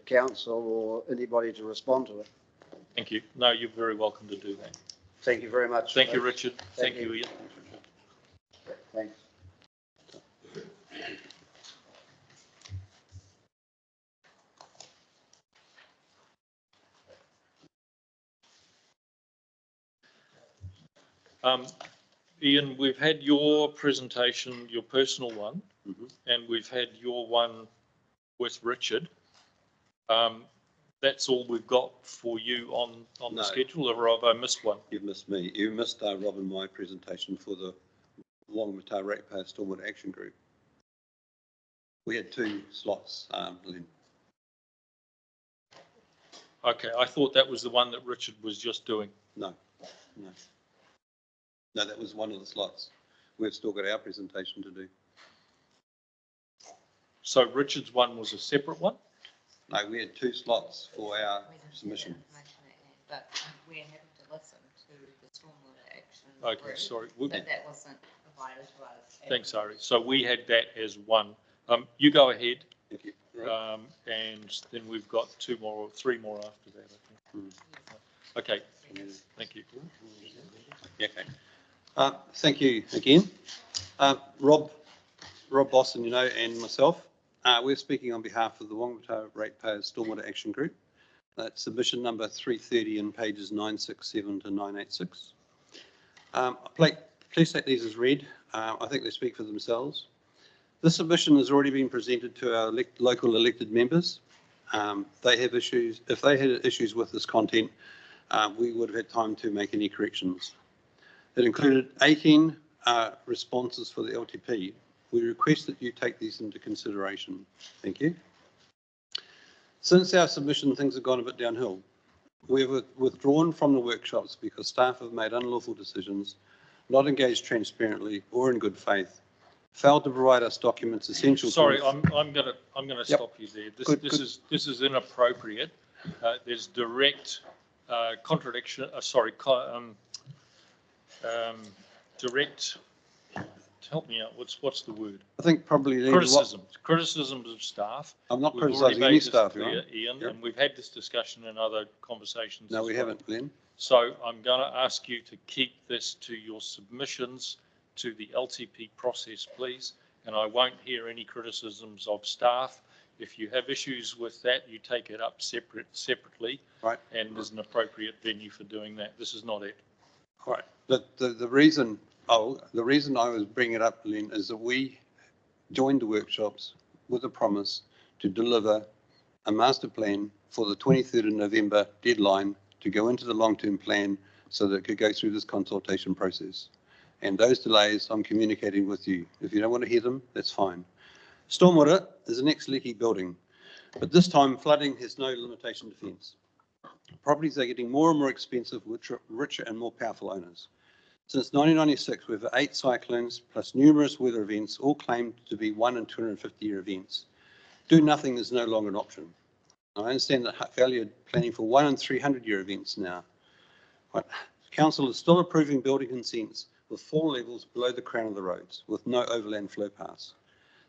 council or anybody to respond to it. Thank you. No, you're very welcome to do that. Thank you very much. Thank you, Richard. Thank you, Ian. Thanks. Ian, we've had your presentation, your personal one, and we've had your one with Richard. That's all we've got for you on the schedule, or have I missed one? You've missed me. You missed, Robin, my presentation for the Whangamata Ratepayer Stormwater Action Group. We had 2 slots, Lynn. Okay, I thought that was the one that Richard was just doing. No, that was one of the slots. We've still got our presentation to do. So Richard's one was a separate one? No, we had 2 slots for our submission. But we're having to listen to the stormwater action. Okay, group, sorry. But that wasn't provided to us. Thanks, Ari. So we had that as one. You go ahead. Thank you. And then we've got 2 more or 3 more after that, I think. Okay, thank you. Okay. Thank you again. Rob Boston, and myself, we're speaking on behalf of the Whangamata Ratepayers Stormwater Action Group. That's submission number 330 in pages 967 to 986. Please take these as read. I think they speak for themselves. This submission has already been presented to our local elected members. They have issues. If they had issues with this content, we would have had time to make any corrections. It included 18 responses for the LTP. We request that you take these into consideration. Thank you. Since our submission, things have gone a bit downhill. We have withdrawn from the workshops because staff have made unlawful decisions, not engaged transparently or in good faith, failed to provide us documents essential. Sorry, I'm gonna stop you there. This is inappropriate. There's direct contradiction. Direct. Help me out. What's the word? I think probably criticisms of staff. I'm not criticising any staff, Ian, and we've had this discussion in other conversations. No, we haven't, Glenn. So I'm going to ask you to keep this to your submissions to the LTP process, please. And I won't hear any criticisms of staff. If you have issues with that, you take it up separately. Right. And there's an appropriate venue for doing that. This is not it. All right. The reason I was bringing it up, Glenn, is that we joined the workshops with a promise to deliver a master plan for the 23rd of November deadline to go into the long-term plan so that it could go through this consultation process. And those delays, I'm communicating with you. If you don't want to hear them, that's fine. Stormwater is an ex-leaky building, but this time flooding has no limitation defence. Properties are getting more and more expensive with richer and more powerful owners. Since 1996, we've had 8 cyclones plus numerous weather events, all claimed to be 1 in 250-year events. Do nothing is no longer an option. I understand that valued planning for 1 in 300-year events now. But council is still approving building consents with 4 levels below the crown of the roads, with no overland flow paths.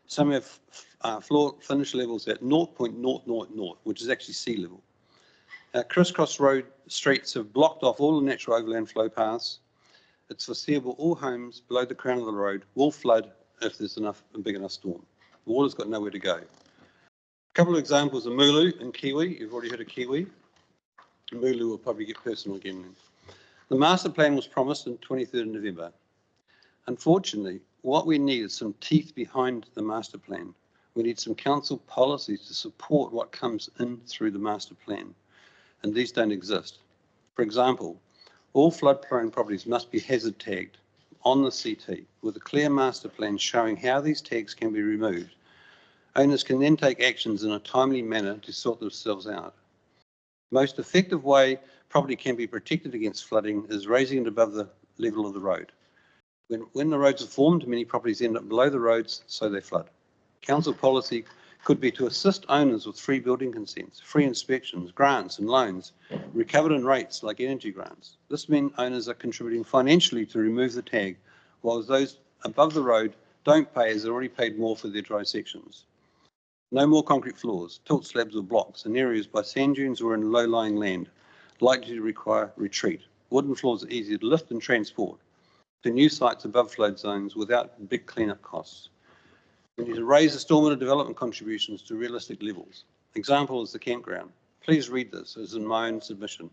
Some have floor finish levels at 0.000, which is actually sea level. Crisscross road streets have blocked off all the natural overland flow paths. It's foreseeable all homes below the crown of the road will flood if there's a big enough storm. The water's got nowhere to go. A couple of examples of Mulu and Kiwi. You've already heard of Kiwi. Mulu will probably get personal again. The master plan was promised on 23rd of November. Unfortunately, what we need is some teeth behind the master plan. We need some council policies to support what comes in through the master plan, and these don't exist. For example, all flood-prone properties must be hazard tagged on the CT with a clear master plan showing how these tags can be removed. Owners can then take actions in a timely manner to sort themselves out. Most effective way property can be protected against flooding is raising it above the level of the road. When the roads are formed, many properties end up below the roads, so they flood. Council policy could be to assist owners with free building consents, free inspections, grants and loans, recovered in rates like energy grants. This means owners are contributing financially to remove the tag, while those above the road don't pay as they've already paid more for their dry sections. No more concrete floors, tilt slabs or blocks in areas by sand dunes or in low-lying land, likely to require retreat. Wooden floors are easier to lift and transport to new sites above flood zones without big cleanup costs. We need to raise the stormwater development contributions to realistic levels. Example is the campground. Please read this as in my own submission.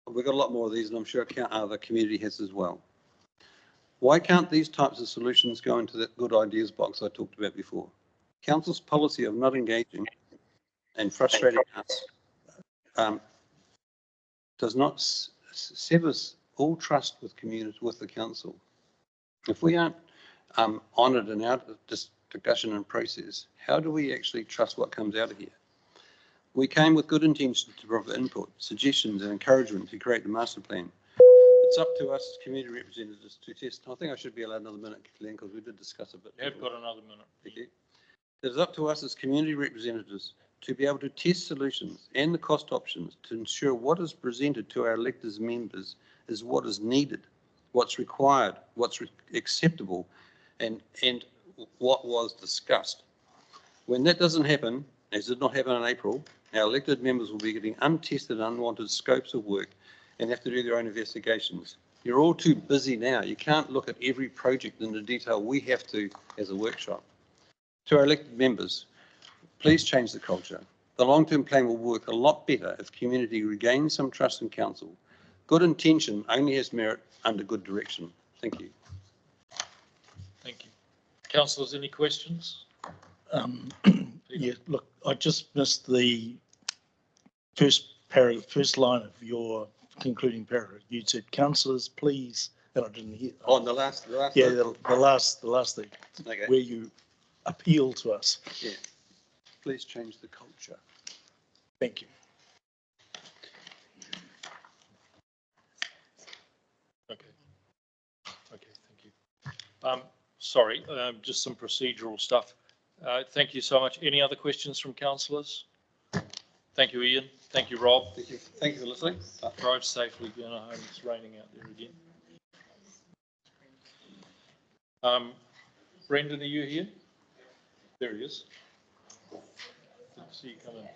We've got a lot more of these, and I'm sure the community has as well. Why can't these types of solutions go into that good ideas box I talked about before? Council's policy of not engaging and frustrating us does not severs all trust with the council. If we aren't honoured in our discussion and process, how do we actually trust what comes out of here? We came with good intentions to provide input, suggestions and encouragement to create the master plan. It's up to us as community representatives to test. I think I should be allowed another minute, Glenn, because we did discuss a bit. You have got another minute. Thank you. It is up to us as community representatives to be able to test solutions and the cost options to ensure what is presented to our electors members is what is needed, what's required, what's acceptable, and what was discussed. When that doesn't happen, as did not happen in April, our elected members will be getting untested, unwanted scopes of work and have to do their own investigations. You're all too busy now. You can't look at every project in the detail. We have to as a workshop. To our elected members, please change the culture. The long-term plan will work a lot better if community regains some trust in council. Good intention only has merit under good direction. Thank you. Thank you. Councillors, any questions? Yeah, look, I just missed the first line of your concluding paragraph. You said, councillors, please, and I didn't hear. Oh, the last. Yeah, the last thing, Okay. where you appeal to us. Yeah. Please change the culture. Thank you. Okay. Okay, thank you. Sorry, just some procedural stuff. Thank you so much. Any other questions from councillors? Thank you, Ian. Thank you, Rob. Thank you for listening. Drive safely going home. It's raining out there again. Brendan, are you here? There he is. Good to see you come in.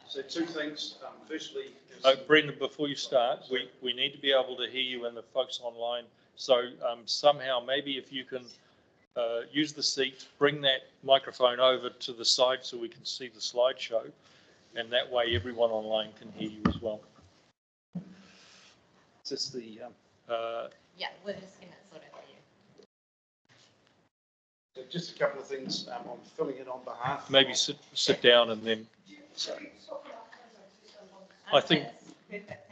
So two things. Firstly, Brendan, before you start, we need to be able to hear you and the folks online. So somehow, maybe if you can use the seat, bring that microphone over to the side so we can see the slideshow, and that way everyone online can hear you as well. is this the Yeah, we're just going to sort of hear. so just a couple of things. I'm filling in on behalf. Maybe sit down and then. Sorry. I think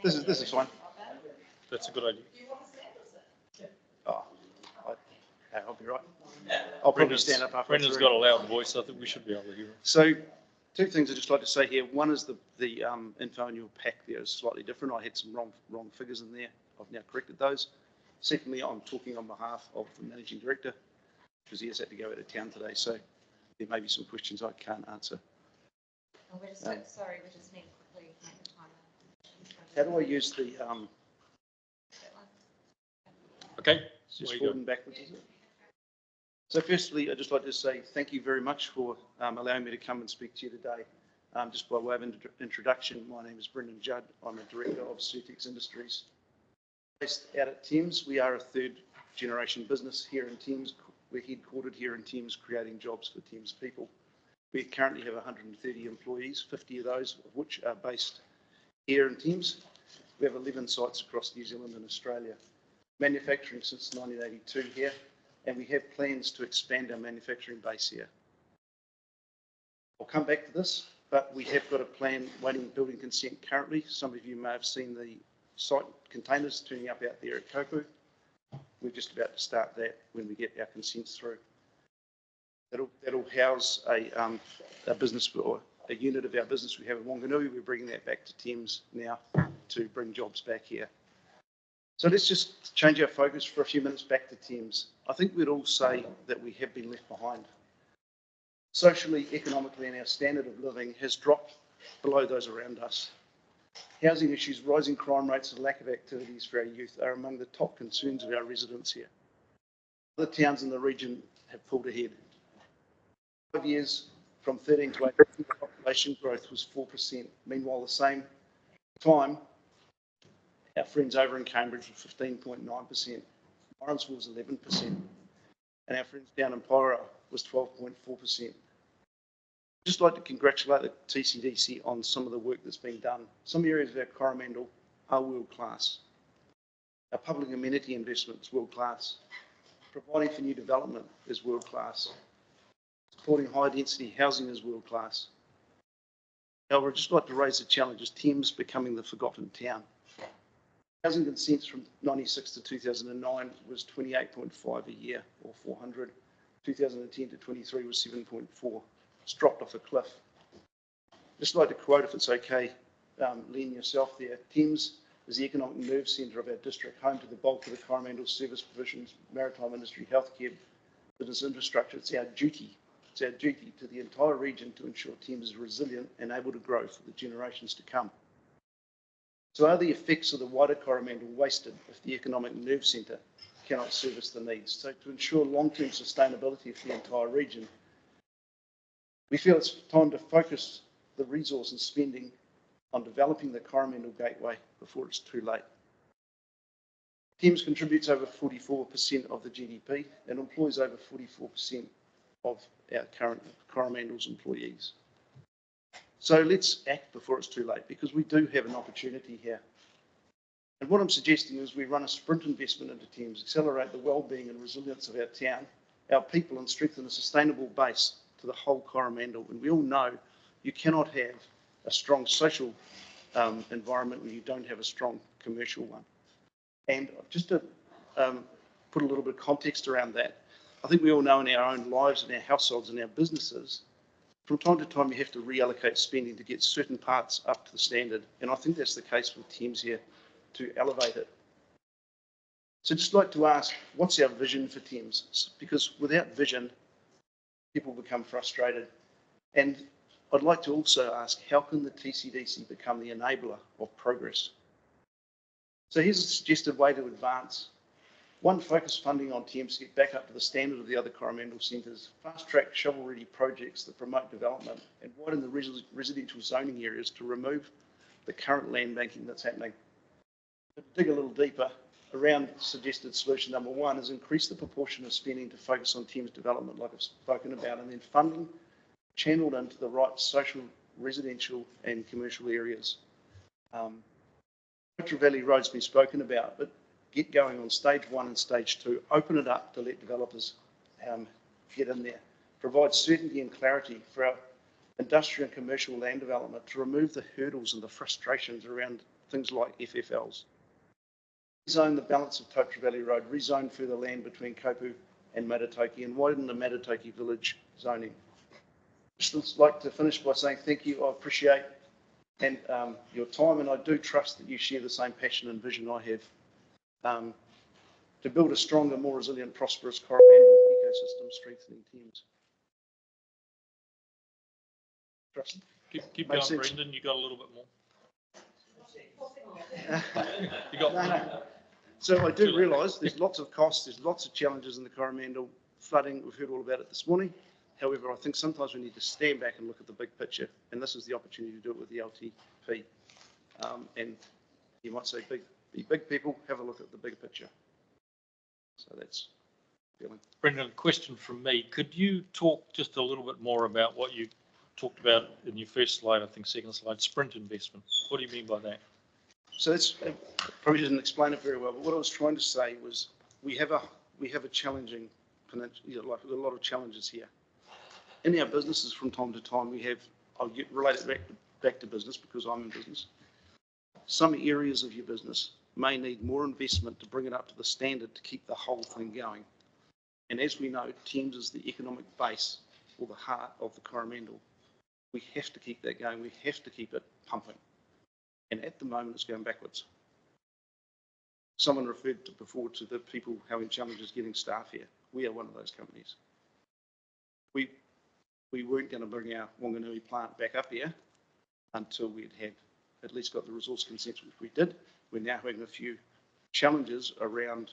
This is fine. that's a good idea. Oh, I'll be right. I'll probably stand up after. Brendan's got a loud voice. I think we should be able to hear him. So, two things I'd just like to say here. One is the info in your pack there is slightly different. I had some wrong figures in there. I've now corrected those. Secondly, I'm talking on behalf of the managing director because he has had to go out of town today. So there may be some questions I can't answer. Oh, we're just, sorry, we just need to quickly make a timer. How do I use the Okay. just forward and backwards? Is it? So firstly, I'd just like to say thank you very much for allowing me to come and speak to you today. Just by way of introduction, my name is Brendan Judd. I'm a director of Certex Industries. Based out at Thames, we are a third generation business here in Thames. We're headquartered here in Thames, creating jobs for Thames people. We currently have 130 employees, 50 of those of which are based here in Thames. We have 11 sites across New Zealand and Australia. Manufacturing since 1982 here, and we have plans to expand our manufacturing base here. I'll come back to this, but we have got a plan waiting building consent currently. Some of you may have seen the site containers turning up out there at Kopu. We're just about to start that when we get our consents through. That'll house a business or a unit of our business we have in Wanganui. We're bringing that back to Thames now to bring jobs back here. So let's just change our focus for a few minutes back to Thames. I think we'd all say that we have been left behind. Socially, economically, and our standard of living has dropped below those around us. Housing issues, rising crime rates, and lack of activities for our youth are among the top concerns of our residents here. Other towns in the region have pulled ahead. 5 years from 13 to 18, population growth was 4%. Meanwhile, the same time, our friends over in Cambridge were 15.9%. Morrinsville was 11%. And our friends down in Poira was 12.4%. I'd just like to congratulate the TCDC on some of the work that's been done. Some areas of our Coromandel are world class. Our public amenity investment is world class. Providing for new development is world class. Supporting high density housing is world class. However, I'd just like to raise the challenge as Thames becoming the forgotten town. Housing consents from 96 to 2009 was 28.5 a year, or 400. 2010 to 23 was 7.4. It's dropped off a cliff. Just like to quote, if it's okay, Len, yourself there, Thames is the economic nerve centre of our district, home to the bulk of the Coromandel service provisions, maritime industry, healthcare, business infrastructure. It's our duty It's our duty to the entire region to ensure Thames is resilient and able to grow for the generations to come. So are the effects of the wider Coromandel wasted if the economic nerve centre cannot service the needs? So to ensure long-term sustainability for the entire region, we feel it's time to focus the resource and spending on developing the Coromandel Gateway before it's too late. Thames contributes over 44% of the GDP and employs over 44% of our current Coromandel's employees. So let's act before it's too late, because we do have an opportunity here. And what I'm suggesting is we run a sprint investment into Thames, accelerate the well-being and resilience of our town, our people, and strengthen a sustainable base to the whole Coromandel. And we all know you cannot have a strong social environment when you don't have a strong commercial one. And just to put a little bit of context around that, I think we all know in our own lives, in our households, and our businesses, from time to time you have to reallocate spending to get certain parts up to the standard. And I think that's the case with Thames here, to elevate it. So just like to ask, what's our vision for Thames? Because without vision, people become frustrated. And I'd like to also ask, how can the TCDC become the enabler of progress? So here's a suggested way to advance. One, focus funding on Thames to get back up to the standard of the other Coromandel centres. Fast-track shovel-ready projects that promote development and widen the residential zoning areas to remove the current land banking that's happening. Dig a little deeper around suggested solution number one is increase the proportion of spending to focus on Thames development, like I've spoken about, and then funding channeled into the right social, residential and commercial areas. Poacher Valley Road's been spoken about, but get going on stage one and stage two. Open it up to let developers get in there. Provide certainty and clarity for our industrial and commercial land development to remove the hurdles and the frustrations around things like FFLs. Rezone the balance of Poacher Valley Road, rezone further land between Kopu and Matatoki, and widen the Matatoki village zoning. Just like to finish by saying thank you. I appreciate your time, and I do trust that you share the same passion and vision I have to build a stronger, more resilient, prosperous Coromandel ecosystem, strengthening Thames. Trust. Keep going, sense. Brendan. You got a little bit more. You got no. So I do realise there's lots of costs, there's lots of challenges in the Coromandel. Flooding, we've heard all about it this morning. However, I think sometimes we need to stand back and look at the big picture, and this is the opportunity to do it with the LTP. And you might say, be big people, have a look at the big picture. So that's feeling. Brendan, a question from me. Could you talk just a little bit more about what you talked about in your first slide, I think second slide, sprint investment? What do you mean by that? So that's, probably didn't explain it very well, but what I was trying to say was we have a challenging peninsula, like a lot of challenges here. In our businesses from time to time, we have, I'll relate it back to business because I'm in business. Some areas of your business may need more investment to bring it up to the standard to keep the whole thing going. And as we know, Thames is the economic base or the heart of the Coromandel. We have to keep that going. We have to keep it pumping. And at the moment, it's going backwards. Someone referred before to the people having challenges getting staff here. We are one of those companies. We weren't going to bring our Wanganui plant back up here until we'd had at least got the resource consent, which we did. We're now having a few challenges around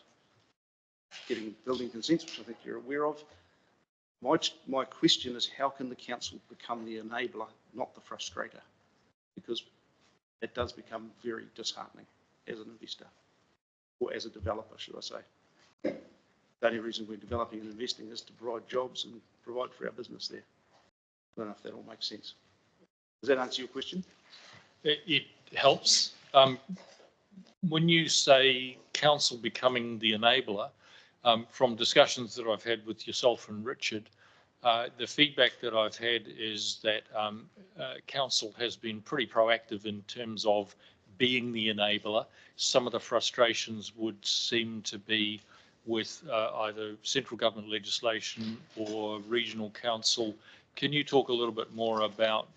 getting building consents, which I think you're aware of. My question is, how can the council become the enabler, not the frustrator? Because it does become very disheartening as an investor, or as a developer, should I say. The only reason we're developing and investing is to provide jobs and provide for our business there. I don't know if that all makes sense. Does that answer your question? It helps. When you say council becoming the enabler, from discussions that I've had with yourself and Richard, the feedback that I've had is that council has been pretty proactive in terms of being the enabler. Some of the frustrations would seem to be with either central government legislation or regional council. Can you talk a little bit more about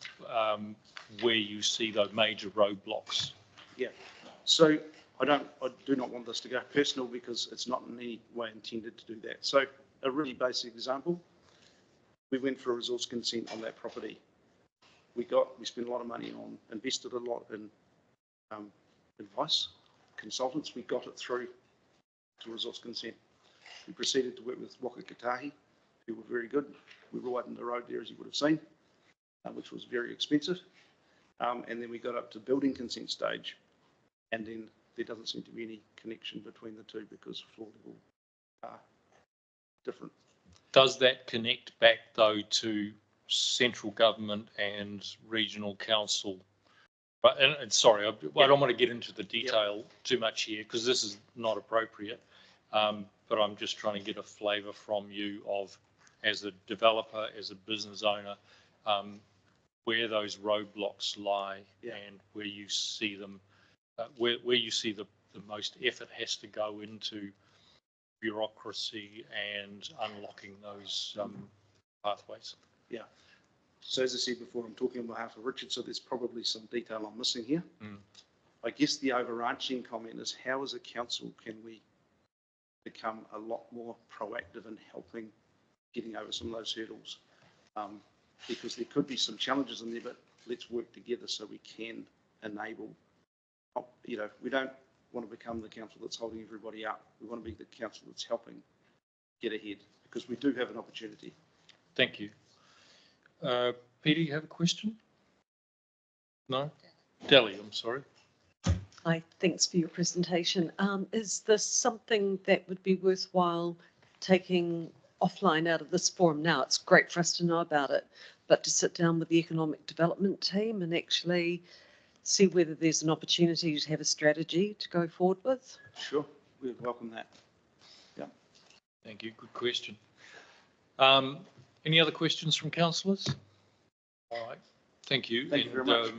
where you see those major roadblocks? Yeah. So I do not want this to go personal because it's not in any way intended to do that. So a really basic example, we went for a resource consent on that property. We spent a lot of money on, invested a lot in advice, consultants. We got it through to resource consent. We proceeded to work with Waka Katahi, who were very good. We widened the road there, as you would have seen, which was very expensive. And then we got up to building consent stage, and then there doesn't seem to be any connection between the two because floor level are different. Does that connect back though to central government and regional council? But and sorry, I don't want to get into the detail too much here because this is not appropriate. But I'm just trying to get a flavour from you of, as a developer, as a business owner, where those roadblocks lie and where you see them, where you see the most effort has to go into bureaucracy and unlocking those pathways. Yeah. So as I said before, I'm talking on behalf of Richard, so there's probably some detail I'm missing here. I guess the overarching comment is, how as a council can we become a lot more proactive in helping getting over some of those hurdles? Because there could be some challenges in there, but let's work together so we can enable, you know, we don't want to become the council that's holding everybody up. We want to be the council that's helping get ahead, because we do have an opportunity. Thank you. Peter, you have a question? No? Deli, I'm sorry. Hi, thanks for your presentation. Is this something that would be worthwhile taking offline out of this forum now? It's great for us to know about it, but to sit down with the economic development team and actually see whether there's an opportunity to have a strategy to go forward with? Sure, we would welcome that. Yeah. Thank you. Good question. Any other questions from councillors? All right. Thank you. Thank you very much.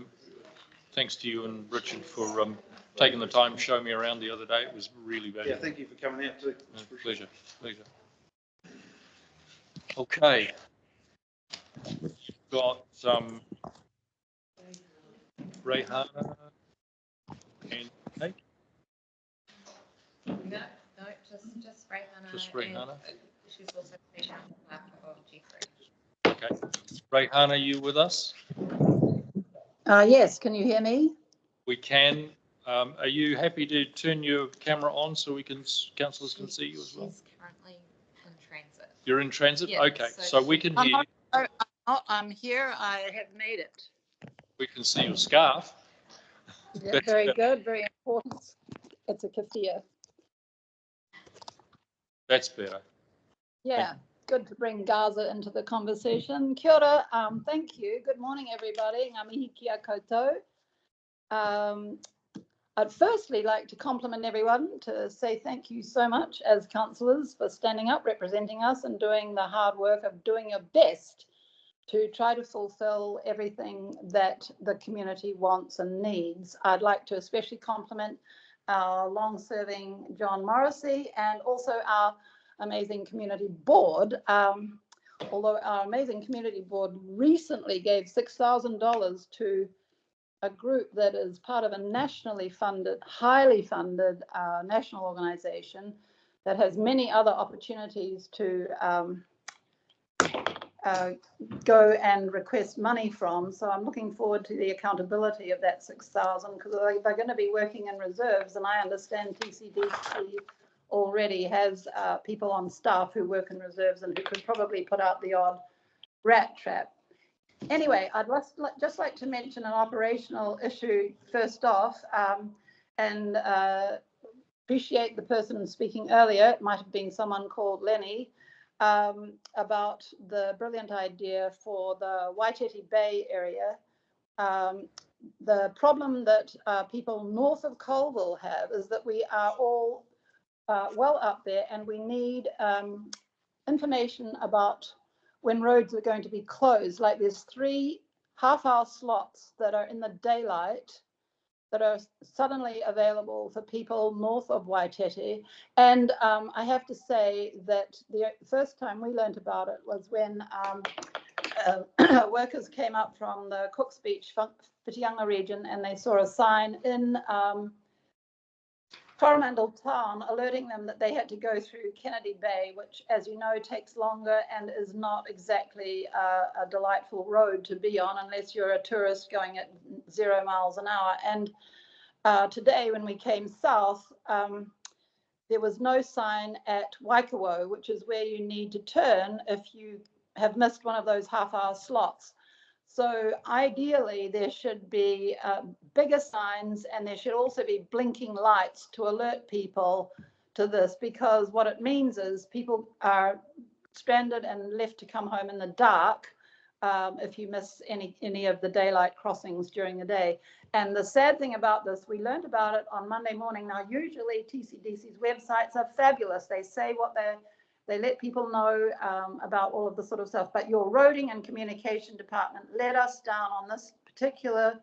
Thanks to you and Richard for taking the time to show me around the other day. It was really valuable. Yeah, thank you for coming out too. Pleasure. Pleasure. Okay. Got Rehana and Kate. No, just Rehana. Just Rehana. She's also the partner of Jeffrey. Okay. Rehana, are you with us? Yes, can you hear me? We can. Are you happy to turn your camera on so we can, councillors can see you as well? She's currently in transit. You're in transit? Yeah, okay, so we can hear you. I'm here. I have made it. We can see your scarf. Yeah, very good. Very important. It's a keffiyeh. That's better. Yeah, good to bring Gaza into the conversation. Kia ora, thank you. Good morning, everybody. Ngā mihi kia koutou. I'd firstly like to compliment everyone, to say thank you so much as councillors for standing up, representing us and doing the hard work of doing your best to try to fulfil everything that the community wants and needs. I'd like to especially compliment our long-serving John Morrissey and also our amazing community board. Although our amazing community board recently gave $6,000 to a group that is part of a nationally funded, highly funded national organisation that has many other opportunities to go and request money from. So I'm looking forward to the accountability of that 6,000, because they're going to be working in reserves, and I understand TCDC already has people on staff who work in reserves and who could probably put out the odd rat trap. Anyway, I'd just like to mention an operational issue first off, and appreciate the person speaking earlier. It might have been someone called Lenny, about the brilliant idea for the Waititi Bay area. The problem that people north of Colville have is that we are all well up there, and we need information about when roads are going to be closed. Like there's 3 half-hour slots that are in the daylight that are suddenly available for people north of Waititi. And I have to say that the first time we learned about it was when workers came up from the Cook's Beach, Whitianga region, and they saw a sign in Coromandel Town, alerting them that they had to go through Kennedy Bay, which, as you know, takes longer and is not exactly a delightful road to be on unless you're a tourist going at 0 miles an hour. And today, when we came south, there was no sign at Waikawo, which is where you need to turn if you have missed one of those half-hour slots. So ideally, there should be bigger signs, and there should also be blinking lights to alert people to this, because what it means is people are stranded and left to come home in the dark if you miss any of the daylight crossings during the day. And the sad thing about this, we learned about it on Monday morning. Now, usually TCDC's websites are fabulous. They say what they let people know about all of the sort of stuff. But your roading and communication department let us down on this particular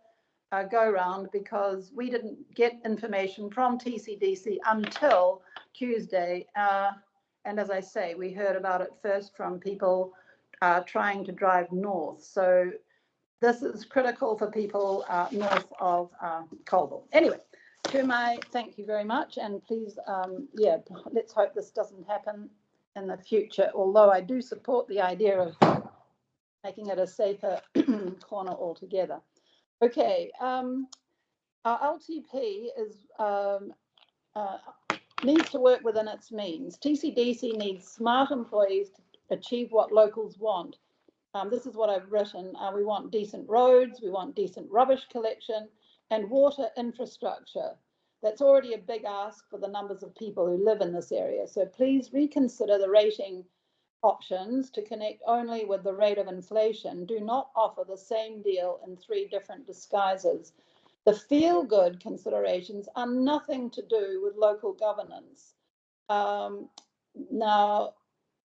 go round, because we didn't get information from TCDC until Tuesday. And as I say, we heard about it first from people trying to drive north. So this is critical for people north of Colville. Anyway, thank you very much. And please, yeah, let's hope this doesn't happen in the future, although I do support the idea of making it a safer corner altogether. Okay, our LTP is needs to work within its means. TCDC needs smart employees to achieve what locals want. This is what I've written. We want decent roads, we want decent rubbish collection, and water infrastructure. That's already a big ask for the numbers of people who live in this area. So please reconsider the rating options to connect only with the rate of inflation. Do not offer the same deal in 3 different disguises. The feel-good considerations are nothing to do with local governance. Now,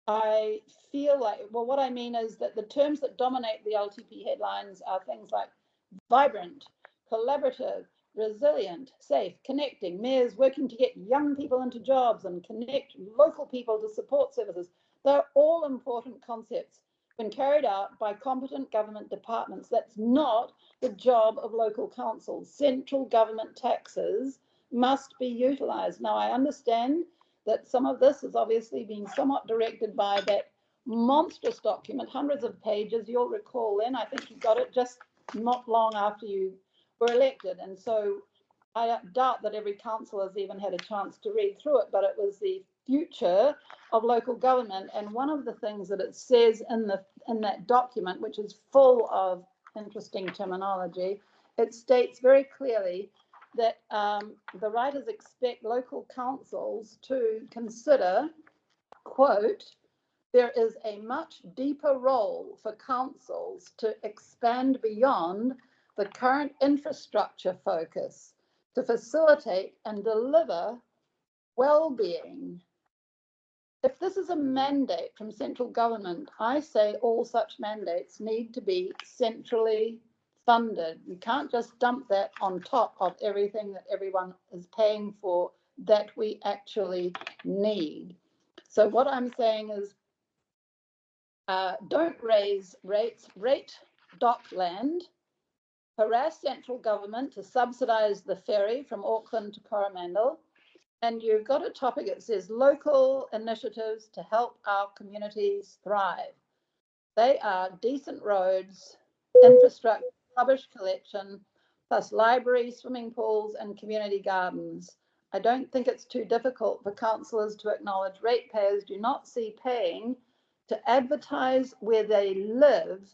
I feel like, well, what I mean is that the terms that dominate the LTP headlines are things like vibrant, collaborative, resilient, safe, connecting, mayors working to get young people into jobs and connect local people to support services. They're all important concepts when carried out by competent government departments. That's not the job of local councils. Central government taxes must be utilised. Now, I understand that some of this has obviously been somewhat directed by that monstrous document, hundreds of pages. You'll recall then, I think you got it just not long after you were elected. And so I doubt that every council has even had a chance to read through it, but it was the future of local government. And one of the things that it says in that document, which is full of interesting terminology, it states very clearly that the writers expect local councils to consider, quote, there is a much deeper role for councils to expand beyond the current infrastructure focus to facilitate and deliver well-being. If this is a mandate from central government, I say all such mandates need to be centrally funded. You can't just dump that on top of everything that everyone is paying for that we actually need. So what I'm saying is, don't raise rates, rate Dockland, harass central government to subsidise the ferry from Auckland to Coromandel, and you've got a topic that says local initiatives to help our communities thrive. They are decent roads, infrastructure, rubbish collection, plus libraries, swimming pools and community gardens. I don't think it's too difficult for councillors to acknowledge ratepayers do not see paying to advertise where they live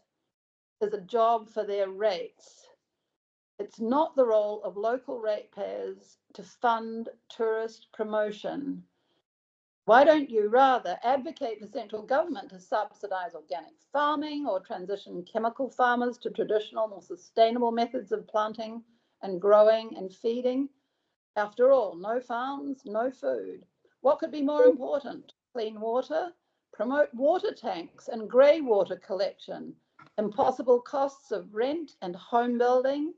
as a job for their rates. It's not the role of local ratepayers to fund tourist promotion. Why don't you rather advocate for central government to subsidise organic farming or transition chemical farmers to traditional, more sustainable methods of planting and growing and feeding? After all, no farms, no food. What could be more important? Clean water, promote water tanks and grey water collection, impossible costs of rent and home building,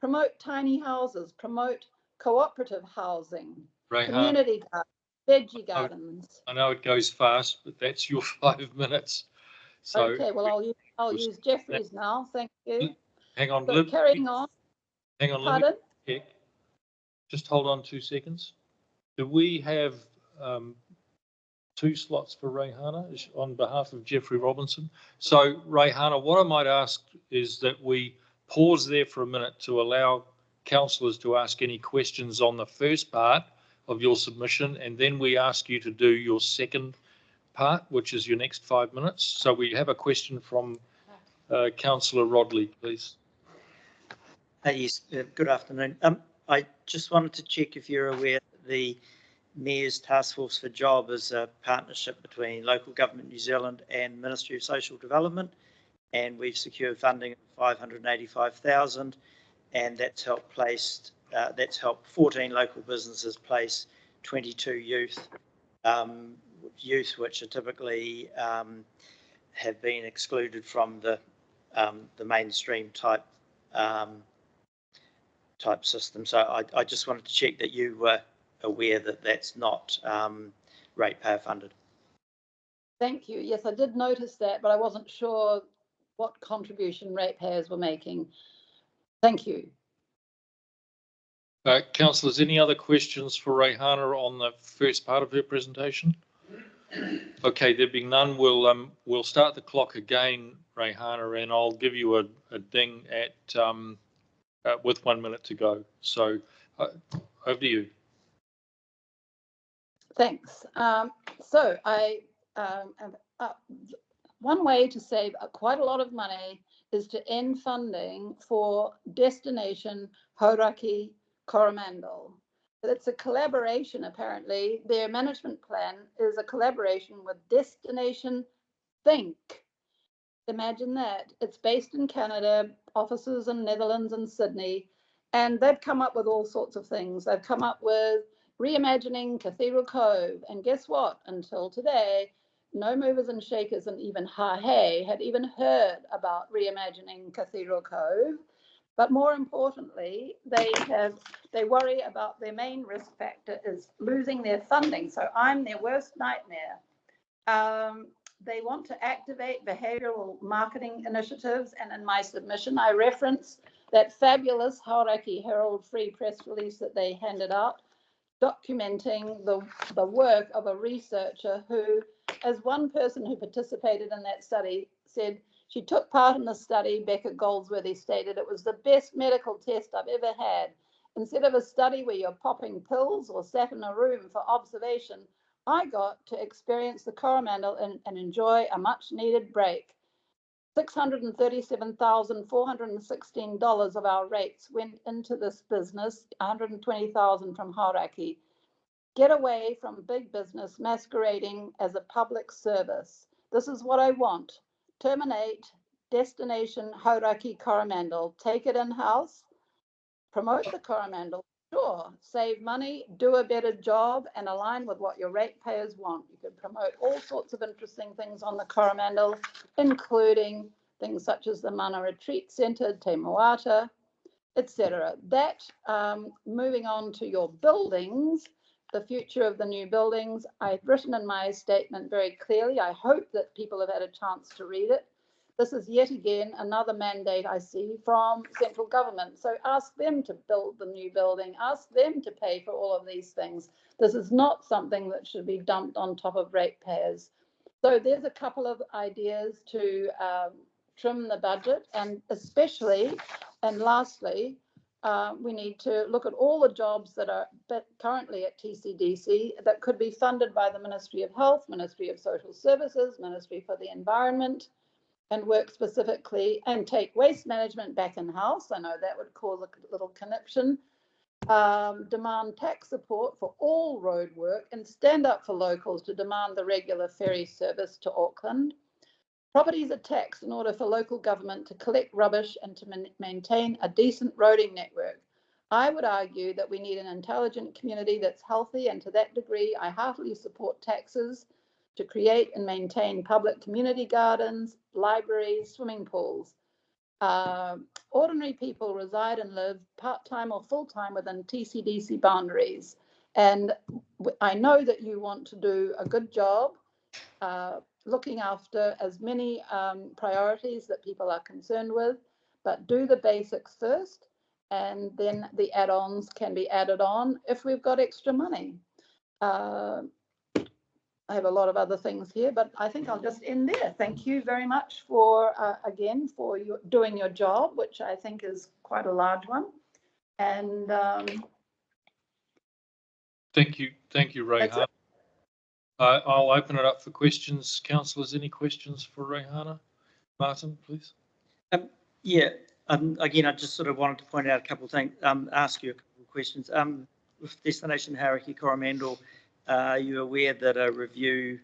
promote tiny houses, promote cooperative housing, community gardens, veggie gardens. I know it goes fast, but that's your 5 minutes. So okay, well, I'll use Jeffrey's now. Thank you. Hang on, so carrying on. Hang on, Pardon? let me check. Just hold on 2 seconds. Do we have two slots for Rayhana on behalf of Jeffrey Robinson? So Rayhana, what I might ask is that we pause there for a minute to allow councillors to ask any questions on the first part of your submission, and then we ask you to do your second part, which is your next 5 minutes. So we have a question from Councillor Rodley, please. Yes, good afternoon. I just wanted to check if you're aware that the Mayor's Task Force for Job is a partnership between Local Government New Zealand and Ministry of Social Development, and we've secured funding of 585,000, and that's helped 14 local businesses place 22 youth which are typically have been excluded from the mainstream type system. So I just wanted to check that you were aware that that's not ratepayer funded. Thank you. Yes, I did notice that, but I wasn't sure what contribution ratepayers were making. Thank you. Councillors, any other questions for Rayhana on the first part of her presentation? Okay, there being none, we'll start the clock again, Rayhana, and I'll give you a ding at with 1 minute to go. So over to you. Thanks. So one way to save quite a lot of money is to end funding for Destination Hauraki Coromandel. It's a collaboration, apparently. Their management plan is a collaboration with Destination Think. Imagine that. It's based in Canada, offices in Netherlands and Sydney, and they've come up with all sorts of things. They've come up with reimagining Cathedral Cove, and guess what? Until today, no movers and shakers and even Hahe had even heard about reimagining Cathedral Cove. But more importantly, they worry about their main risk factor is losing their funding. So I'm their worst nightmare. They want to activate behavioural marketing initiatives, and in my submission, I reference that fabulous Hauraki Herald free press release that they handed out, documenting the work of a researcher who, as one person who participated in that study said, she took part in the study. Becca Goldsworthy stated it was the best medical test I've ever had. Instead of a study where you're popping pills or sat in a room for observation, I got to experience the Coromandel and enjoy a much needed break. $637,416 of our rates went into this business, $120,000 from Hauraki. Get away from big business masquerading as a public service. This is what I want. Terminate Destination Hauraki Coromandel. Take it in-house. Promote the Coromandel. Sure, save money, do a better job, and align with what your ratepayers want. You could promote all sorts of interesting things on the Coromandel, including things such as the Mana Retreat Centre, Te Moata, etc. That, moving on to your buildings, the future of the new buildings, I've written in my statement very clearly. I hope that people have had a chance to read it. This is yet again another mandate I see from central government. So ask them to build the new building, ask them to pay for all of these things. This is not something that should be dumped on top of ratepayers. So there's a couple of ideas to trim the budget, and especially, and lastly, we need to look at all the jobs that are currently at TCDC that could be funded by the Ministry of Health, Ministry of Social Services, Ministry for the Environment, and work specifically and take waste management back in-house. I know that would cause a little conniption. Demand tax support for all road work and stand up for locals to demand the regular ferry service to Auckland. Properties are taxed in order for local government to collect rubbish and to maintain a decent roading network. I would argue that we need an intelligent community that's healthy, and to that degree, I heartily support taxes to create and maintain public community gardens, libraries, swimming pools. Ordinary people reside and live part-time or full-time within TCDC boundaries. And I know that you want to do a good job looking after as many priorities that people are concerned with, but do the basics first, and then the add-ons can be added on if we've got extra money. I have a lot of other things here, but I think I'll just end there. Thank you very much for, again, for doing your job, which I think is quite a large one. And Thank you, Rayhana. I'll open it up for questions. Councillors, any questions for Rayhana? Martin, please. Yeah, again, I just sort of wanted to point out a couple of things, ask you a couple of questions. With Destination Hauraki Coromandel, are you aware that a review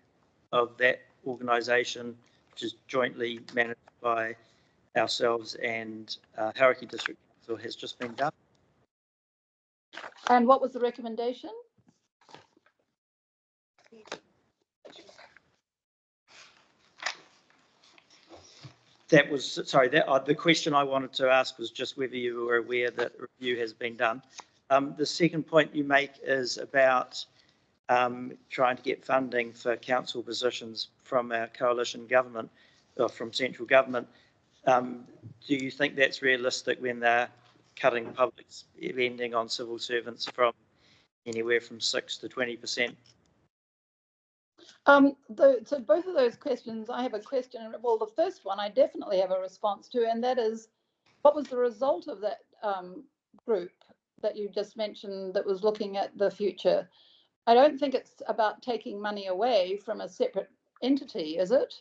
of that organisation, which is jointly managed by ourselves and Hauraki District Council, has just been done? and what was the recommendation? That was, sorry, that the question I wanted to ask was just whether you were aware that a review has been done. The second point you make is about trying to get funding for council positions from our coalition government or from central government. Do you think that's realistic when they're cutting public spending on civil servants from anywhere from 6 to 20%? So both of those questions, I have a question. Well, the first one I definitely have a response to, and that is, what was the result of that group that you just mentioned that was looking at the future? I don't think it's about taking money away from a separate entity, is it?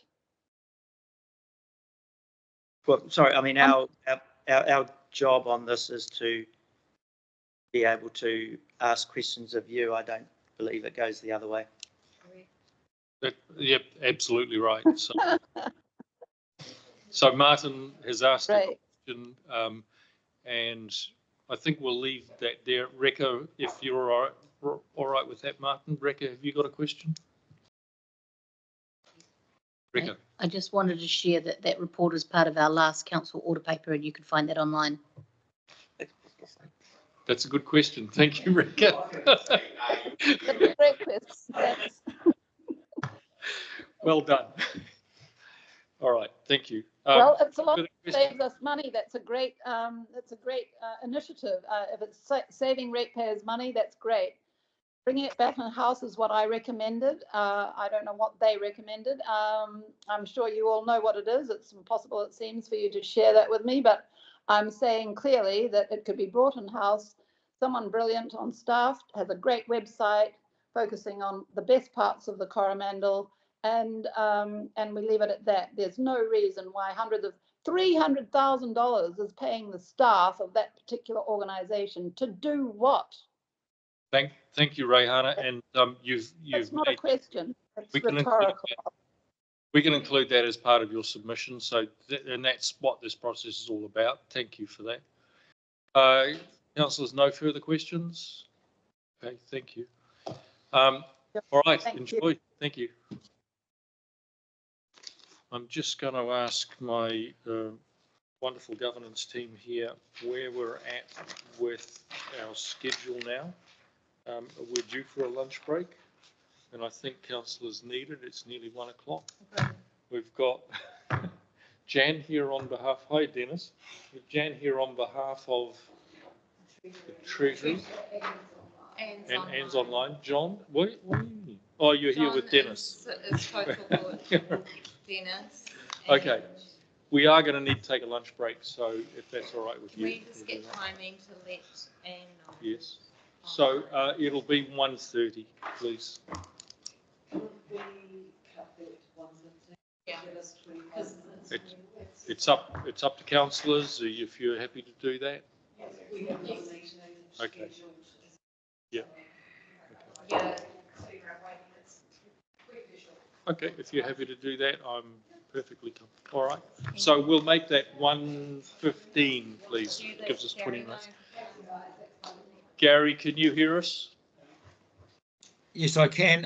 Well, sorry, I mean, our job on this is to be able to ask questions of you. I don't believe it goes the other way. Yep, absolutely right. So Martin has asked a question, and I think we'll leave that there. Rekha, if you're all right with that, Martin. Rekha, have you got a question? Rekha. I just wanted to share that that report is part of our last council order paper, and you can find that online. That's a good question. Thank you, Rekha. Great question. Thanks. Well done. All right, thank you. Well, it's a lot that saves us money. That's a great initiative. If it's saving ratepayers money, that's great. Bringing it back in house is what I recommended. I don't know what they recommended. I'm sure you all know what it is. It's impossible, it seems, for you to share that with me, but I'm saying clearly that it could be brought in house. Someone brilliant on staff has a great website focusing on the best parts of the Coromandel. And we leave it at that. There's no reason why $300,000 is paying the staff of that particular organisation to do what? Thank you, Rayhana. And That's not a question. It's rhetorical. We can include that as part of your submission. So, and that's what this process is all about. Thank you for that. Councillors, no further questions? Okay, thank you. All right, enjoy. Thank you. I'm just going to ask my wonderful governance team here where we're at with our schedule now. We're due for a lunch break, and I think councillors need it. It's nearly 1 o'clock. Okay. We've got Jan here on behalf. Hi, Dennis. Jan here on behalf of the Treasury. And Anne's online. John, what are you? Oh, you're John here with Dennis. Is total board. Dennis. Okay. We are going to need to take a lunch break, so if that's all right with you. Can we just get timing to let Anne know? Yes. So it'll be 1:30, please. Yeah. It's up to councillors if you're happy to do that. Okay. Yeah. Yeah. Okay, if you're happy to do that, I'm perfectly comfortable. All right. So we'll make that 1:15, please. Gives us 20 minutes. Gary, can you hear us? Yes, I can.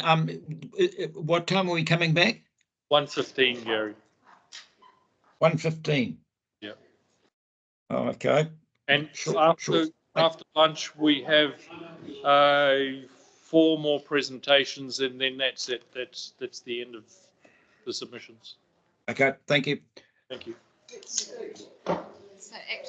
What time are we coming back? 1:15, Gary. 1:15. Yeah. Oh, okay. And after lunch, we have 4 more presentations, and then that's it. That's the end of the submissions. Okay, thank you. Thank you. So